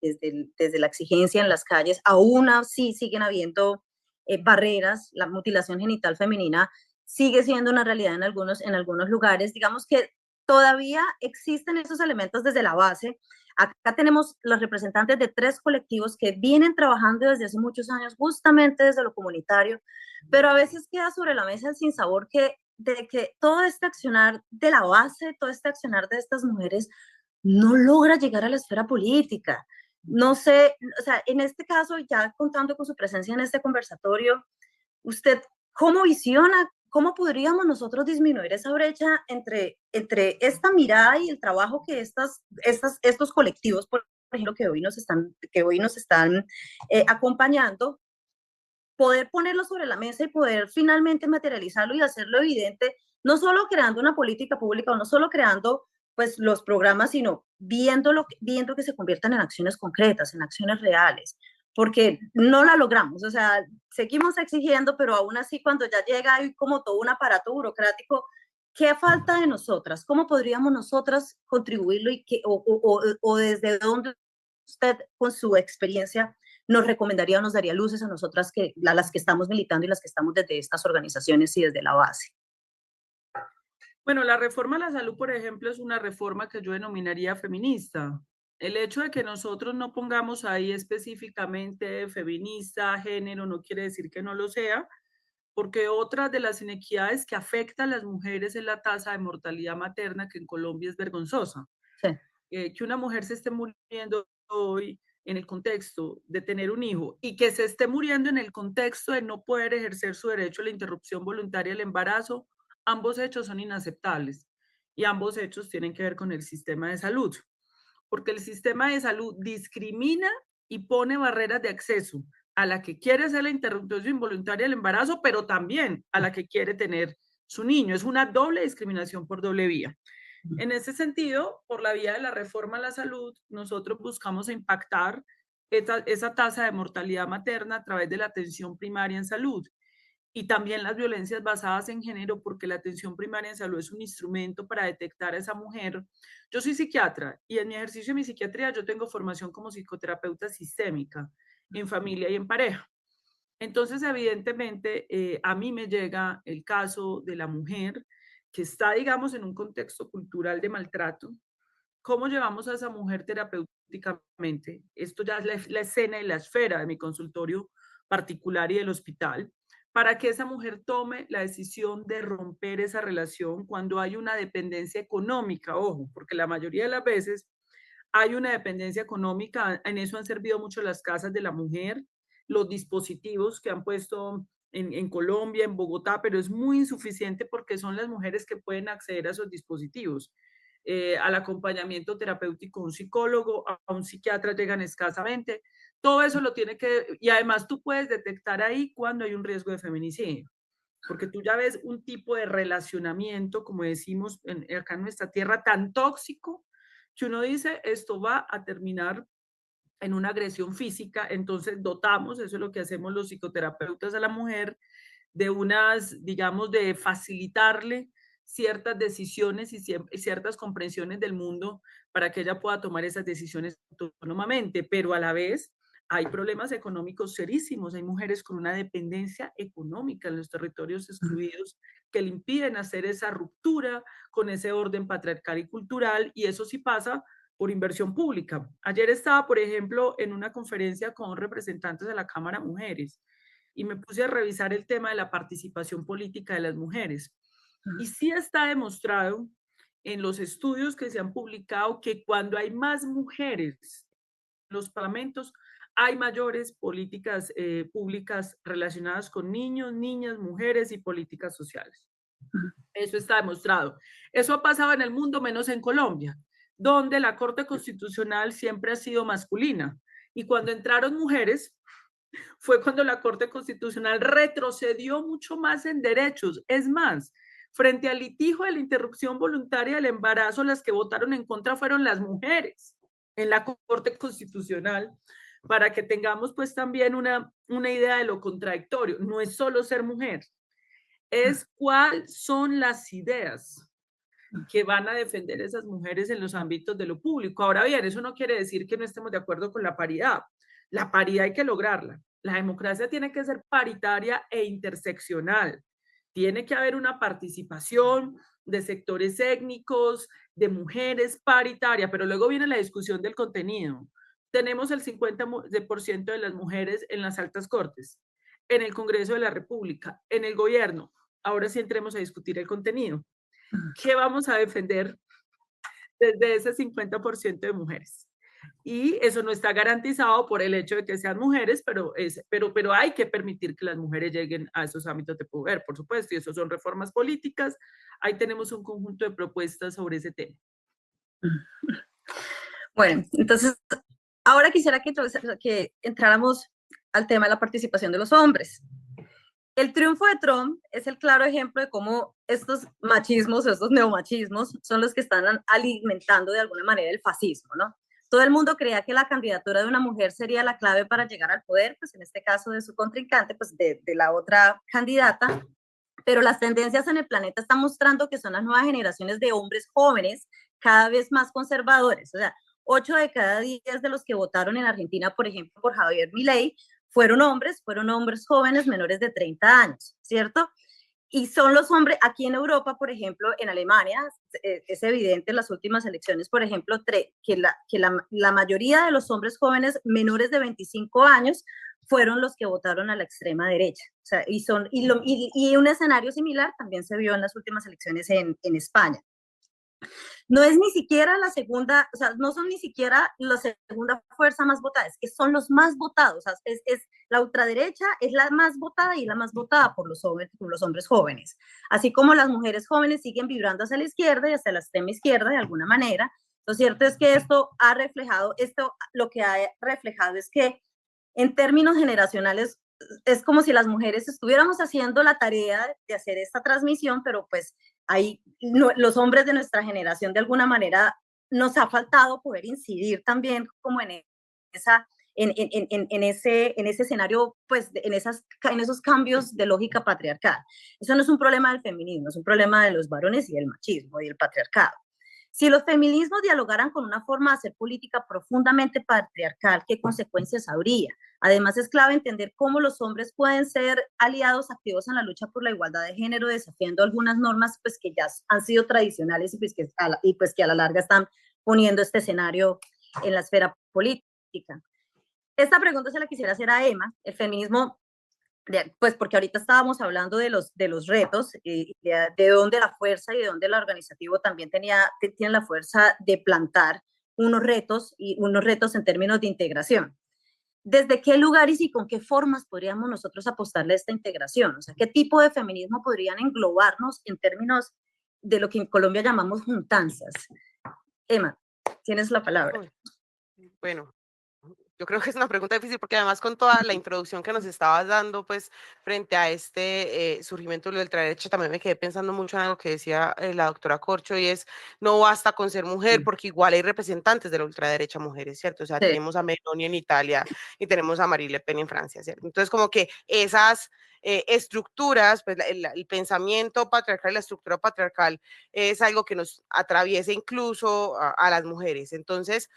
exigencia en las calles, aún así siguen habiendo barreras. La mutilación genital femenina sigue siendo una realidad en algunos lugares. Digamos que todavía existen esos elementos desde la base. Acá tenemos los representantes de 3 colectivos que vienen trabajando desde hace muchos años, justamente desde lo comunitario, pero a veces queda sobre la mesa el sinsabor de que todo este accionar de la base, todo este accionar de estas mujeres no logra llegar a la esfera política. No sé, o sea, en este caso, ya contando con su presencia en este conversatorio, ¿usted cómo visiona, cómo podríamos nosotros disminuir esa brecha entre esta mirada y el trabajo que estos colectivos, por ejemplo, que hoy nos están acompañando, poder ponerlo sobre la mesa y poder finalmente materializarlo y hacerlo evidente, no solo creando una política pública o no solo creando pues los programas, sino viendo que se conviertan en acciones concretas, en acciones reales, porque no la logramos, o sea, seguimos exigiendo, pero aún así cuando ya llega hay como todo un aparato burocrático. ¿Qué falta de nosotras? ¿Cómo podríamos nosotras contribuirlo o desde dónde usted con su experiencia nos recomendaría o nos daría luces a nosotras, a las que estamos militando y las que estamos desde estas organizaciones y desde la base? Bueno, la reforma a la salud, por ejemplo, es una reforma que yo denominaría feminista. El hecho de que nosotros no pongamos ahí específicamente feminista, género, no quiere decir que no lo sea, porque otra de las inequidades que afecta a las mujeres es la tasa de mortalidad materna, que en Colombia es vergonzosa. Sí. Que una mujer se esté muriendo hoy en el contexto de tener un hijo y que se esté muriendo en el contexto de no poder ejercer su derecho a la interrupción voluntaria del embarazo, ambos hechos son inaceptables y ambos hechos tienen que ver con el sistema de salud, porque el sistema de salud discrimina y pone barreras de acceso a la que quiere hacer la interrupción involuntaria del embarazo, pero también a la que quiere tener su niño. Es una doble discriminación por doble vía. En ese sentido, por la vía de la reforma a la salud, nosotros buscamos impactar esa tasa de mortalidad materna a través de la atención primaria en salud y también las violencias basadas en género, porque la atención primaria en salud es un instrumento para detectar a esa mujer. Yo soy psiquiatra y en mi ejercicio de mi psiquiatría yo tengo formación como psicoterapeuta sistémica en familia y en pareja. Entonces, evidentemente, a mí me llega el caso de la mujer que está, digamos, en un contexto cultural de maltrato. ¿Cómo llevamos a esa mujer terapéuticamente? Esto ya es la escena y la esfera de mi consultorio particular y del hospital, para que esa mujer tome la decisión de romper esa relación cuando hay una dependencia económica, ojo, porque la mayoría de las veces hay una dependencia económica, en eso han servido mucho las casas de la mujer, los dispositivos que han puesto en Colombia, en Bogotá, pero es muy insuficiente porque son las mujeres que pueden acceder a esos dispositivos. Al acompañamiento terapéutico, un psicólogo, a un psiquiatra llegan escasamente. Todo eso lo tiene que, y además tú puedes detectar ahí cuando hay un riesgo de feminicidio, porque tú ya ves un tipo de relacionamiento, como decimos acá en nuestra tierra, tan tóxico, que uno dice, esto va a terminar en una agresión física, entonces dotamos, eso es lo que hacemos los psicoterapeutas a la mujer, de unas, digamos, de facilitarle ciertas decisiones y ciertas comprensiones del mundo para que ella pueda tomar esas decisiones autónomamente, pero a la vez hay problemas económicos serísimos, hay mujeres con una dependencia económica en los territorios excluidos que le impiden hacer esa ruptura con ese orden patriarcal y cultural, y eso sí pasa por inversión pública. Ayer estaba, por ejemplo, en una conferencia con representantes de la Cámara Mujeres y me puse a revisar el tema de la participación política de las mujeres. Y sí está demostrado en los estudios que se han publicado que cuando hay más mujeres en los parlamentos, hay mayores políticas públicas relacionadas con niños, niñas, mujeres y políticas sociales. Eso está demostrado. Eso ha pasado en el mundo, menos en Colombia, donde la Corte Constitucional siempre ha sido masculina. Y cuando entraron mujeres, fue cuando la Corte Constitucional retrocedió mucho más en derechos. Es más, frente al litigio de la interrupción voluntaria del embarazo, las que votaron en contra fueron las mujeres en la Corte Constitucional, para que tengamos pues también una idea de lo contradictorio. No es solo ser mujer, es cuáles son las ideas que van a defender esas mujeres en los ámbitos de lo público. Ahora bien, eso no quiere decir que no estemos de acuerdo con la paridad. La paridad hay que lograrla. La democracia tiene que ser paritaria e interseccional. Tiene que haber una participación de sectores étnicos, de mujeres paritaria, pero luego viene la discusión del contenido. Tenemos el 50% de las mujeres en las altas cortes, en el Congreso de la República, en el gobierno. Ahora sí entremos a discutir el contenido. ¿Qué vamos a defender desde ese 50% de mujeres? Y eso no está garantizado por el hecho de que sean mujeres, pero hay que permitir que las mujeres lleguen a esos ámbitos de poder, por supuesto, y eso son reformas políticas. Ahí tenemos un conjunto de propuestas sobre ese tema. Bueno, entonces, ahora quisiera que entráramos al tema de la participación de los hombres. El triunfo de Trump es el claro ejemplo de cómo estos machismos, estos neomachismos, son los que están alimentando de alguna manera el fascismo, ¿no? Todo el mundo creía que la candidatura de una mujer sería la clave para llegar al poder, pues en este caso de su contrincante, pues de la otra candidata, pero las tendencias en el planeta están mostrando que son las nuevas generaciones de hombres jóvenes cada vez más conservadores. O sea, 8 de cada 10 de los que votaron en Argentina, por ejemplo, por Javier Milei, fueron hombres jóvenes menores de 30 años, ¿cierto? Y son los hombres, aquí en Europa, por ejemplo, en Alemania, es evidente en las últimas elecciones, por ejemplo, que la mayoría de los hombres jóvenes menores de 25 años fueron los que votaron a la extrema derecha. O sea, y un escenario similar también se vio en las últimas elecciones en España. No es ni siquiera la segunda, o sea, no son ni siquiera la segunda fuerza más votada, es que son los más votados, o sea, la ultraderecha es la más votada y la más votada por los hombres jóvenes, así como las mujeres jóvenes siguen vibrando hacia la izquierda y hacia la extrema izquierda de alguna manera. Lo cierto es que lo que ha reflejado es que en términos generacionales es como si las mujeres estuviéramos haciendo la tarea de hacer esta transmisión, pero pues ahí los hombres de nuestra generación de alguna manera nos ha faltado poder incidir también como en ese escenario, pues en esos cambios de lógica patriarcal. Eso no es un problema del feminismo, es un problema de los varones y del machismo y del patriarcado. Si los feminismos dialogaran con una forma de hacer política profundamente patriarcal, ¿qué consecuencias habría? Además, es clave entender cómo los hombres pueden ser aliados activos en la lucha por la igualdad de género, desafiando algunas normas pues, que ya han sido tradicionales y pues que a la larga están poniendo este escenario en la esfera política. Esta pregunta se la quisiera hacer a Emma. El feminismo, pues porque ahorita estábamos hablando de los retos, de dónde la fuerza y de dónde el organizativo también tiene la fuerza de plantar unos retos en términos de integración. ¿Desde qué lugares y con qué formas podríamos nosotros apostarle a esta integración? O sea, ¿qué tipo de feminismo podrían englobarnos en términos de lo que en Colombia llamamos juntanzas? Emma, tienes la palabra. Bueno, yo creo que es una pregunta difícil porque además con toda la introducción que nos estabas dando, pues frente a este surgimiento de la ultraderecha, también me quedé pensando mucho en algo que decía la doctora Corcho y es, no basta con ser mujer porque igual hay representantes de la ultraderecha mujeres, ¿cierto? O sea, Sí. tenemos a Meloni en Italia y tenemos a Marine Le Pen en Francia, ¿cierto? Entonces como que esas estructuras, pues el pensamiento patriarcal y la estructura patriarcal es algo que nos atraviesa incluso a las mujeres. Entonces,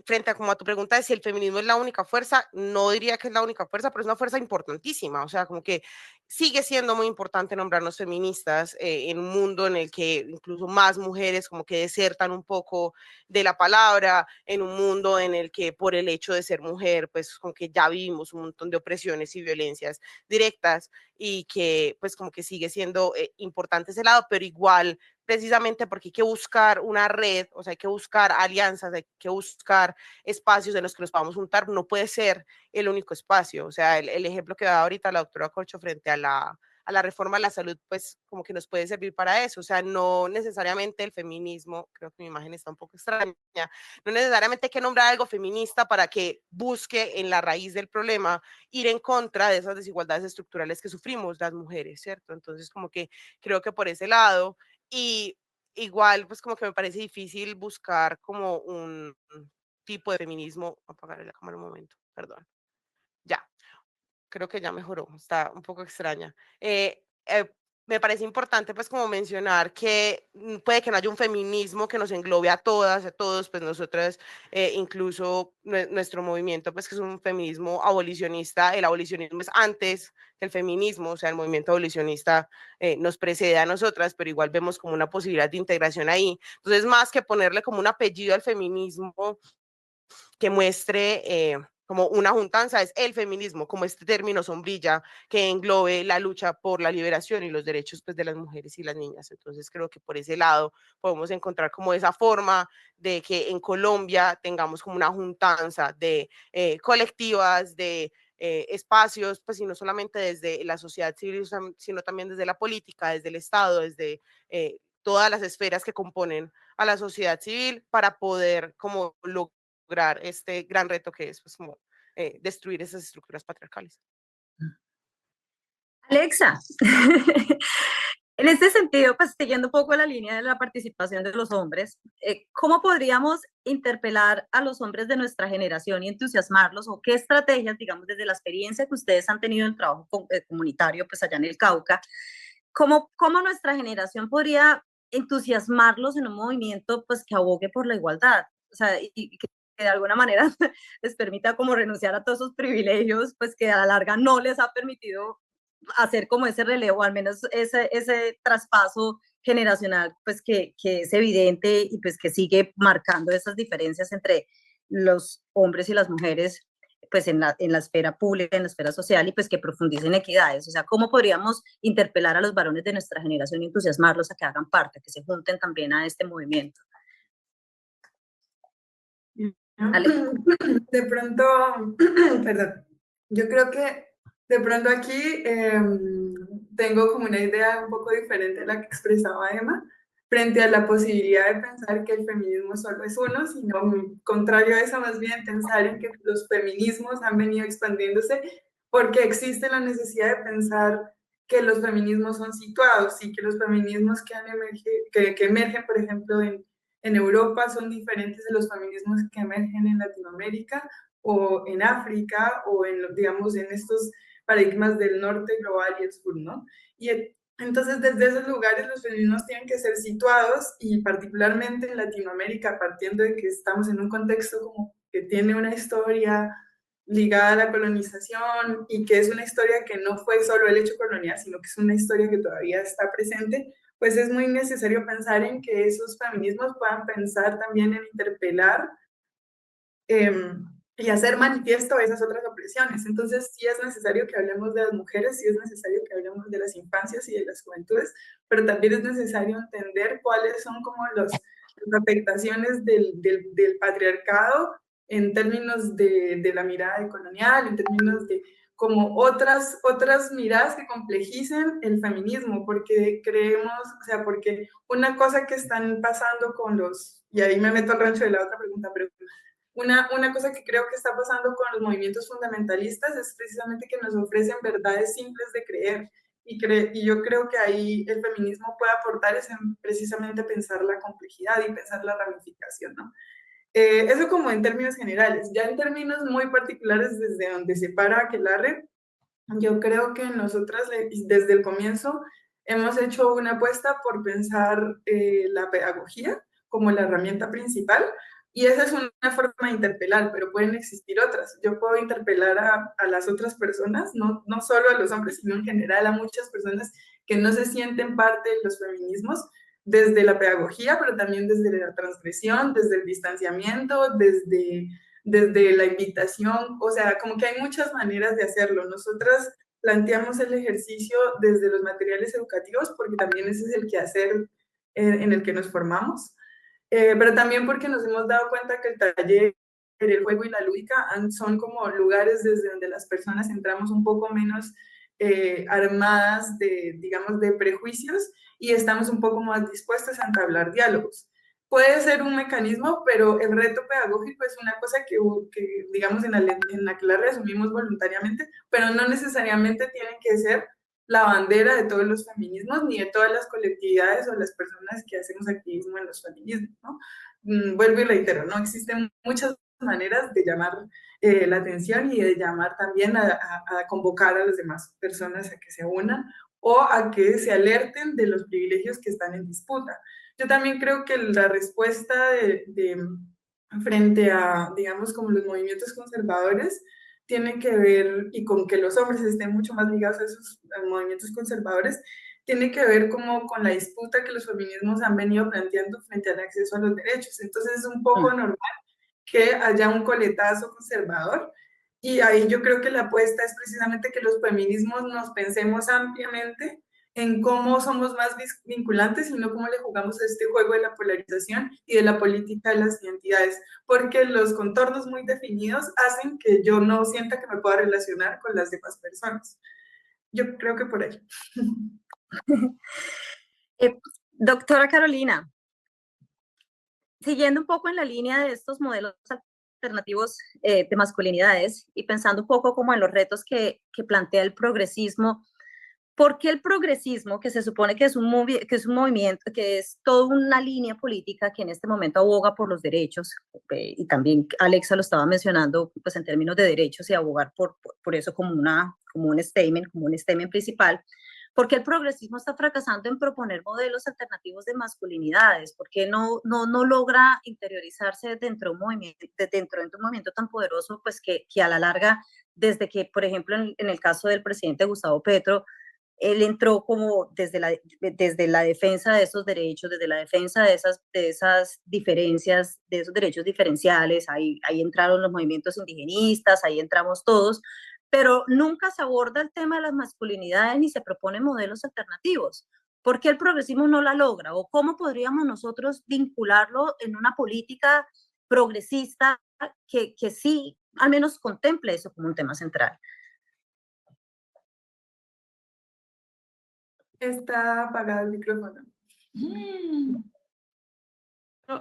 frente a como a tu pregunta de si el feminismo es la única fuerza, no diría que es la única fuerza, pero es una fuerza importantísima, o sea, como que sigue siendo muy importante nombrarnos feministas en un mundo en el que incluso más mujeres como que desertan un poco de la palabra, en un mundo en el que por el hecho de ser mujer, pues como que ya vivimos un montón de opresiones y violencias directas y que pues como que sigue siendo importante ese lado, pero igual precisamente porque hay que buscar una red, o sea, hay que buscar alianzas, hay que buscar espacios en los que nos podamos juntar, no puede ser el único espacio, o sea, el ejemplo que da ahorita la doctora Corcho frente a la reforma de la salud, pues como que nos puede servir para eso, o sea, no necesariamente el feminismo, creo que mi imagen está un poco extraña, no necesariamente hay que nombrar algo feminista para que busque en la raíz del problema ir en contra de esas desigualdades estructurales que sufrimos las mujeres, ¿cierto? Entonces, como que creo que por ese lado, y igual, pues como que me parece difícil buscar como un tipo de feminismo. Apagaré la cámara un momento, perdón. Ya, creo que ya mejoró, está un poco extraña. Me parece importante pues como mencionar que puede que no haya un feminismo que nos englobe a todas, a todos, pues nosotras, incluso nuestro movimiento, pues que es un feminismo abolicionista, el abolicionismo es antes que el feminismo, o sea, el movimiento abolicionista nos precede a nosotras, pero igual vemos como una posibilidad de integración ahí. Entonces, más que ponerle como un apellido al feminismo que muestre como una juntanza, es el feminismo, como este término sombrilla que englobe la lucha por la liberación y los derechos pues, de las mujeres y las niñas. Entonces creo que por ese lado podemos encontrar como esa forma de que en Colombia tengamos como una juntanza de colectivas, de espacios, pues y no solamente desde la sociedad civil, sino también desde la política, desde el Estado, desde todas las esferas que componen a la sociedad civil para poder como lograr este gran reto que es pues, como, destruir esas estructuras patriarcales. Alexa, en este sentido, pues siguiendo un poco la línea de la participación de los hombres, ¿cómo podríamos interpelar a los hombres de nuestra generación y entusiasmarlos? ¿O qué estrategias, digamos, desde la experiencia que ustedes han tenido en el trabajo comunitario, pues allá en el Cauca, cómo nuestra generación podría entusiasmarlos en un movimiento pues que abogue por la igualdad? O sea, y que de alguna manera les permita como renunciar a todos esos privilegios, pues que a la larga no les ha permitido hacer como ese relevo, al menos ese traspaso generacional, pues que es evidente y pues que sigue marcando esas diferencias entre los hombres y las mujeres pues en la esfera pública, en la esfera social, y pues que profundicen equidades. O sea, ¿cómo podríamos interpelar a los varones de nuestra generación y entusiasmarlos a que hagan parte, que se junten también a este movimiento? Ale. De pronto, perdón, yo creo que de pronto aquí tengo como una idea un poco diferente a la que expresaba Emma, frente a la posibilidad de pensar que el feminismo solo es uno, sino contrario a eso, más bien pensar en que los feminismos han venido expandiéndose porque existe la necesidad de pensar que los feminismos son situados y que los feminismos que emergen, por ejemplo, en Europa son diferentes de los feminismos que emergen en Latinoamérica o en África o digamos, en estos paradigmas del norte global y el sur, ¿no? Y entonces, desde esos lugares los feminismos tienen que ser situados y particularmente en Latinoamérica, partiendo de que estamos en un contexto como que tiene una historia ligada a la colonización y que es una historia que no fue solo el hecho colonial, sino que es una historia que todavía está presente, pues es muy necesario pensar en que esos feminismos puedan pensar también en interpelar y hacer manifiesto esas otras opresiones. Entonces, sí es necesario que hablemos de las mujeres, sí es necesario que hablemos de las infancias y de las juventudes, pero también es necesario entender cuáles son como las afectaciones del patriarcado en términos de la mirada colonial, en términos de como otras miradas que complejicen el feminismo, porque creemos, o sea, porque una cosa que están pasando con y ahí me meto al rancho de la otra pregunta, pero una cosa que creo que está pasando con los movimientos fundamentalistas es precisamente que nos ofrecen verdades simples de creer, y yo creo que ahí el feminismo puede aportar es en precisamente pensar la complejidad y pensar la ramificación, ¿no? Eso como en términos generales. Ya en términos muy particulares, desde donde se para Aquelarre, yo creo que nosotras desde el comienzo hemos hecho una apuesta por pensar la pedagogía como la herramienta principal, y esa es una forma de interpelar, pero pueden existir otras. Yo puedo interpelar a las otras personas, no solo a los hombres, sino en general a muchas personas que no se sienten parte de los feminismos, desde la pedagogía, pero también desde la transgresión, desde el distanciamiento, desde la invitación, o sea, como que hay muchas maneras de hacerlo. Nosotras planteamos el ejercicio desde los materiales educativos, porque también ese es el quehacer en el que nos formamos, pero también porque nos hemos dado cuenta que el taller, el juego y la lúdica son como lugares desde donde las personas entramos un poco menos armadas digamos, de prejuicios, y estamos un poco más dispuestas a entablar diálogos. Puede ser un mecanismo, pero el reto pedagógico es una cosa que digamos, en la que la resumimos voluntariamente, pero no necesariamente tiene que ser la bandera de todos los feminismos, ni de todas las colectividades o las personas que hacemos activismo en los feminismos, ¿no? Vuelvo y reitero, ¿no? Existen muchas maneras de llamar la atención y de llamar también a convocar a las demás personas a que se unan o a que se alerten de los privilegios que están en disputa. Yo también creo que la respuesta frente a, digamos, como los movimientos conservadores, tiene que ver, y con que los hombres estén mucho más ligados a esos movimientos conservadores, tiene que ver como con la disputa que los feminismos han venido planteando frente al acceso a los derechos. Entonces es un poco normal que haya un coletazo conservador, y ahí yo creo que la apuesta es precisamente que los feminismos nos pensemos ampliamente en cómo somos más vinculantes y no cómo le jugamos a este juego de la polarización y de la política de las identidades, porque los contornos muy definidos hacen que yo no sienta que me pueda relacionar con las demás personas. Yo creo que por ahí. Doctora Carolina, siguiendo un poco en la línea de estos modelos alternativos de masculinidades y pensando un poco como en los retos que plantea el progresismo, ¿por qué el progresismo, que se supone que es un movimiento, que es toda una línea política que en este momento aboga por los derechos, y también Alexa lo estaba mencionando, pues en términos de derechos y abogar por eso como un statement principal? ¿Por qué el progresismo está fracasando en proponer modelos alternativos de masculinidades? ¿Por qué no logra interiorizarse dentro de un movimiento tan poderoso, pues que a la larga, desde que, por ejemplo, en el caso del presidente Gustavo Petro, él entró como desde la defensa de esos derechos, desde la defensa de esas diferencias, de esos derechos diferenciales. Ahí entraron los movimientos indigenistas, ahí entramos todos, pero nunca se aborda el tema de las masculinidades ni se proponen modelos alternativos. ¿Por qué el progresismo no la logra? ¿O cómo podríamos nosotros vincularlo en una política progresista que sí al menos contemple eso como un tema central? Está apagado el micrófono.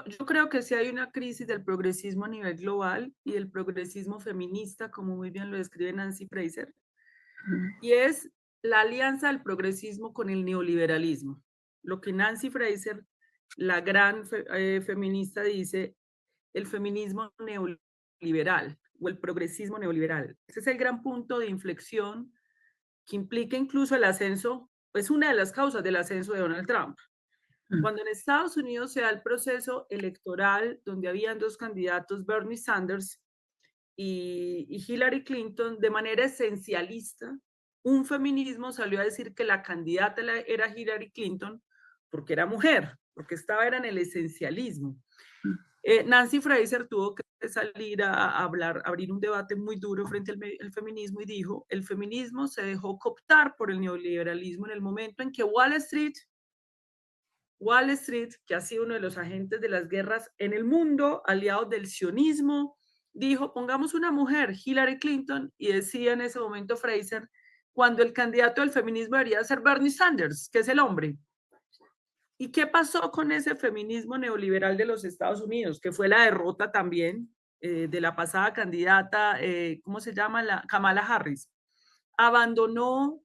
Yo creo que sí hay una crisis del progresismo a nivel global y del progresismo feminista, como muy bien lo describe Nancy Fraser, y es la alianza del progresismo con el neoliberalismo. Lo que Nancy Fraser, la gran feminista, dice, el feminismo neoliberal o el progresismo neoliberal. Ese es el gran punto de inflexión que implica incluso el ascenso, es una de las causas del ascenso de Donald Trump. Cuando en Estados Unidos se da el proceso electoral donde habían dos candidatos, Bernie Sanders y Hillary Clinton, de manera esencialista, un feminismo salió a decir que la candidata era Hillary Clinton porque era mujer, porque era en el esencialismo. Nancy Fraser tuvo que salir a abrir un debate muy duro frente al feminismo y dijo, el feminismo se dejó cooptar por el neoliberalismo en el momento en que Wall Street, que ha sido uno de los agentes de las guerras en el mundo, aliados del sionismo, dijo, pongamos una mujer, Hillary Clinton, y decía en ese momento Fraser, cuando el candidato del feminismo debería ser Bernie Sanders, que es el hombre. ¿Y qué pasó con ese feminismo neoliberal de los Estados Unidos? Que fue la derrota también de la pasada candidata, ¿cómo se llama? Kamala Harris. Abandonó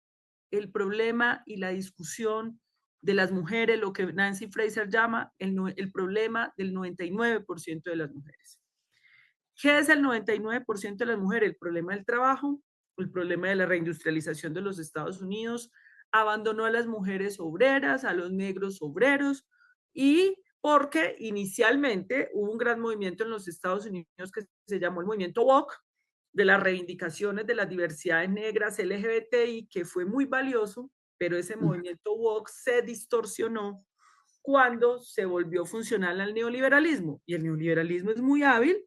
el problema y la discusión de las mujeres, lo que Nancy Fraser llama el problema del 99% de las mujeres. ¿Qué es el 99% de las mujeres? El problema del trabajo, el problema de la reindustrialización de los Estados Unidos, abandonó a las mujeres obreras, a los negros obreros, y porque inicialmente hubo un gran movimiento en los Estados Unidos que se llamó el movimiento woke, de las reivindicaciones de las diversidades negras, LGBTI, que fue muy valioso, pero ese movimiento woke se distorsionó cuando se volvió funcional al neoliberalismo, y el neoliberalismo es muy hábil.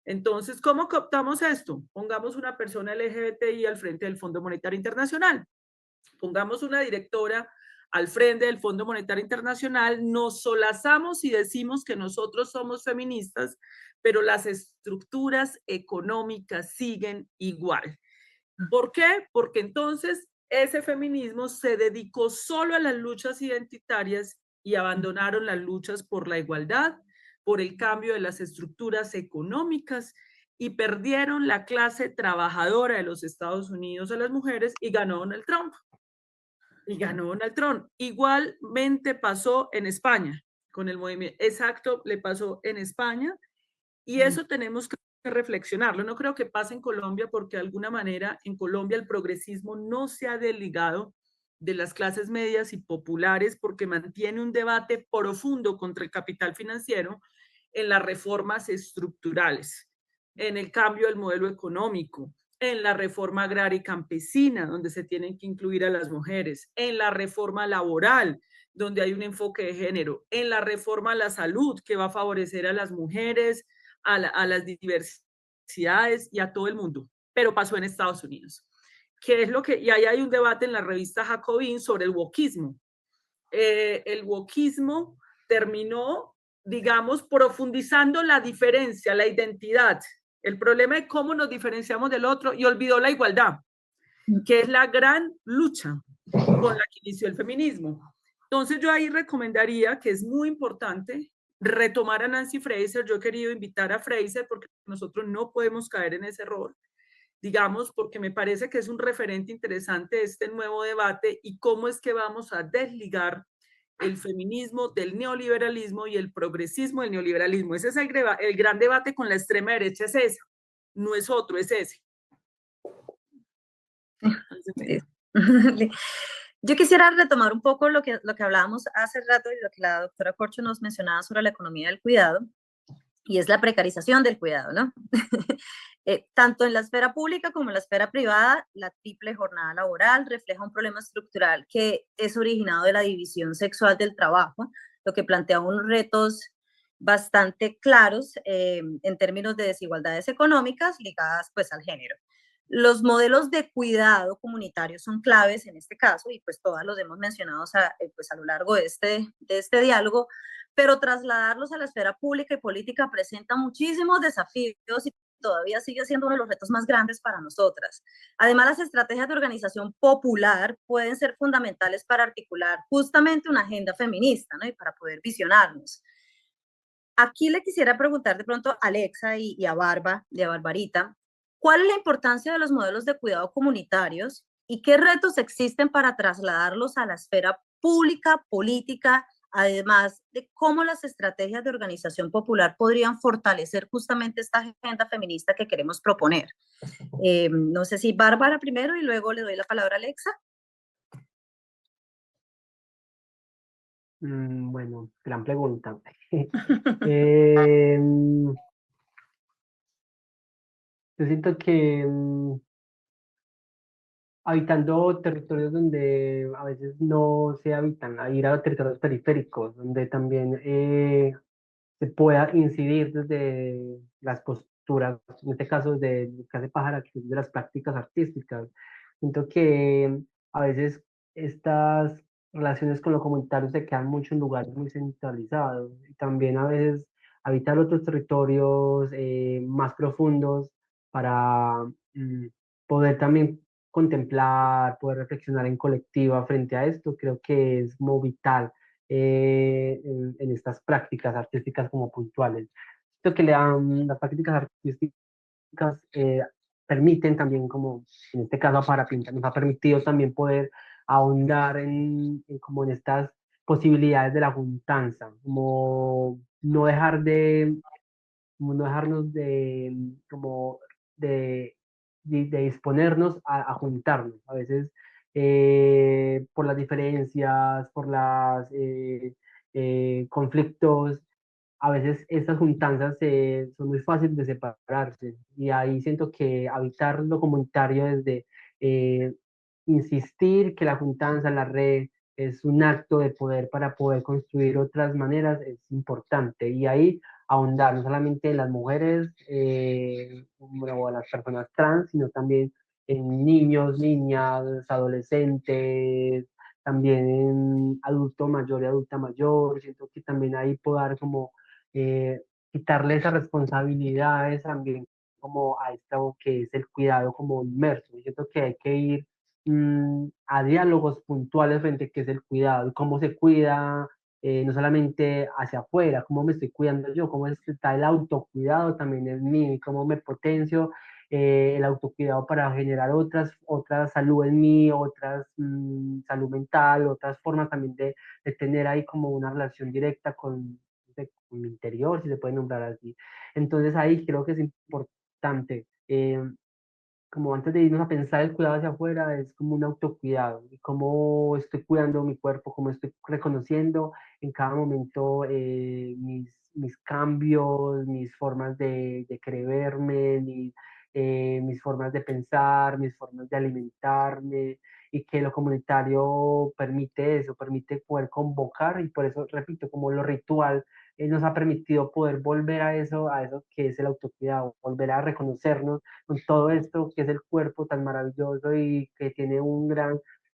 Entonces, ¿cómo cooptamos esto? Pongamos una persona LGBTI al frente del Fondo Monetario Internacional, pongamos una directora al frente del Fondo Monetario Internacional, nos solazamos y decimos que nosotros somos feministas, pero las estructuras económicas siguen igual. ¿Por qué? Porque entonces ese feminismo se dedicó solo a las luchas identitarias y abandonaron las luchas por la igualdad, por el cambio de las estructuras económicas, y perdieron la clase trabajadora de los Estados Unidos a las mujeres y ganó Donald Trump. Igualmente pasó en España, con el movimiento exacto le pasó en España, y eso tenemos que reflexionarlo. No creo que pase en Colombia porque de alguna manera en Colombia el progresismo no se ha desligado de las clases medias y populares porque mantiene un debate profundo contra el capital financiero en las reformas estructurales, en el cambio del modelo económico, en la reforma agraria y campesina, donde se tienen que incluir a las mujeres, en la reforma laboral, donde hay un enfoque de género, en la reforma a la salud, que va a favorecer a las mujeres, a las diversidades y a todo el mundo, pero pasó en Estados Unidos. ¿Qué es lo que? Y ahí hay un debate en la revista Jacobin sobre el wokismo. El wokismo terminó, digamos, profundizando la diferencia, la identidad, el problema de cómo nos diferenciamos del otro, y olvidó la igualdad, que es la gran lucha con la que inició el feminismo. Entonces yo ahí recomendaría que es muy importante retomar a Nancy Fraser. Yo he querido invitar a Fraser porque nosotros no podemos caer en ese error, digamos, porque me parece que es un referente interesante de este nuevo debate y cómo es que vamos a desligar el feminismo del neoliberalismo y el progresismo del neoliberalismo. Ese es el gran debate con la extrema derecha, es ese, no es otro, es ese. Yo quisiera retomar un poco lo que hablábamos hace rato y lo que la doctora Corcho nos mencionaba sobre la economía del cuidado. y es la precarización del cuidado, ¿no? Tanto en la esfera pública como en la esfera privada, la triple jornada laboral refleja un problema estructural que es originado de la división sexual del trabajo, lo que plantea unos retos bastante claros en términos de desigualdades económicas ligadas pues al género. Los modelos de cuidado comunitario son claves en este caso y pues todas los hemos mencionado pues, a lo largo de este diálogo, pero trasladarlos a la esfera pública y política presenta muchísimos desafíos y todavía sigue siendo uno de los retos más grandes para nosotras. Además, las estrategias de organización popular pueden ser fundamentales para articular justamente una agenda feminista, ¿no? Y para poder visionarnos. Aquí le quisiera preguntar de pronto a Alexa y a Barbarita, ¿cuál es la importancia de los modelos de cuidado comunitarios y qué retos existen para trasladarlos a la esfera pública, política, además de cómo las estrategias de organización popular podrían fortalecer justamente esta agenda feminista que queremos proponer? No sé si Bárbara primero y luego le doy la palabra a Alexa. Bueno, gran pregunta. Yo siento que habitando territorios donde a veces no se habitan, a ir a territorios periféricos, donde también se pueda incidir desde las posturas, en este caso de lo que hace Pájara, que es de las prácticas artísticas. Siento que a veces estas relaciones con lo comunitario se quedan mucho en lugares muy centralizados y también a veces habitar otros territorios más profundos para poder también contemplar, poder reflexionar en colectiva frente a esto, creo que es muy vital en estas prácticas artísticas como puntuales. Esto que le dan las prácticas artísticas permiten también, como en este caso para pintar, nos ha permitido también poder ahondar como en estas posibilidades de la juntanza, como no dejar de como no dejarnos como de, de disponernos a juntarnos. A veces por las diferencias, por los conflictos, a veces estas juntanzas son muy fáciles de separarse. Y ahí siento que habitar lo comunitario desde eh, insistir que la juntanza, la red, es un acto de poder para poder construir otras maneras, es importante. Y ahí ahondar no solamente en las mujeres o en las personas trans, sino también en niños, niñas, adolescentes, también en adulto mayor y adulta mayor. Siento que también ahí poder como eh, quitarle esas responsabilidades también como a esto que es el cuidado como inmerso. Siento que hay que ir a diálogos puntuales frente a qué es el cuidado y cómo se cuida, no solamente hacia afuera, cómo me estoy cuidando yo, cómo está el autocuidado también es mío y cómo me potencio el autocuidado para generar otras salud en mí, otras salud mental, otras formas también de tener ahí como una relación directa con mi interior, si se puede nombrar así. Entonces ahí creo que es importante. Como antes de irnos a pensar el cuidado hacia afuera, es como un autocuidado, y cómo estoy cuidando mi cuerpo, cómo estoy reconociendo en cada momento mis cambios, mis formas de creerme, mis formas de pensar, mis formas de alimentarme, y que lo comunitario permite eso, permite poder convocar, y por eso, repito, como lo ritual nos ha permitido poder volver a eso que es el autocuidado, volver a reconocernos con todo esto que es el cuerpo tan maravilloso y que tiene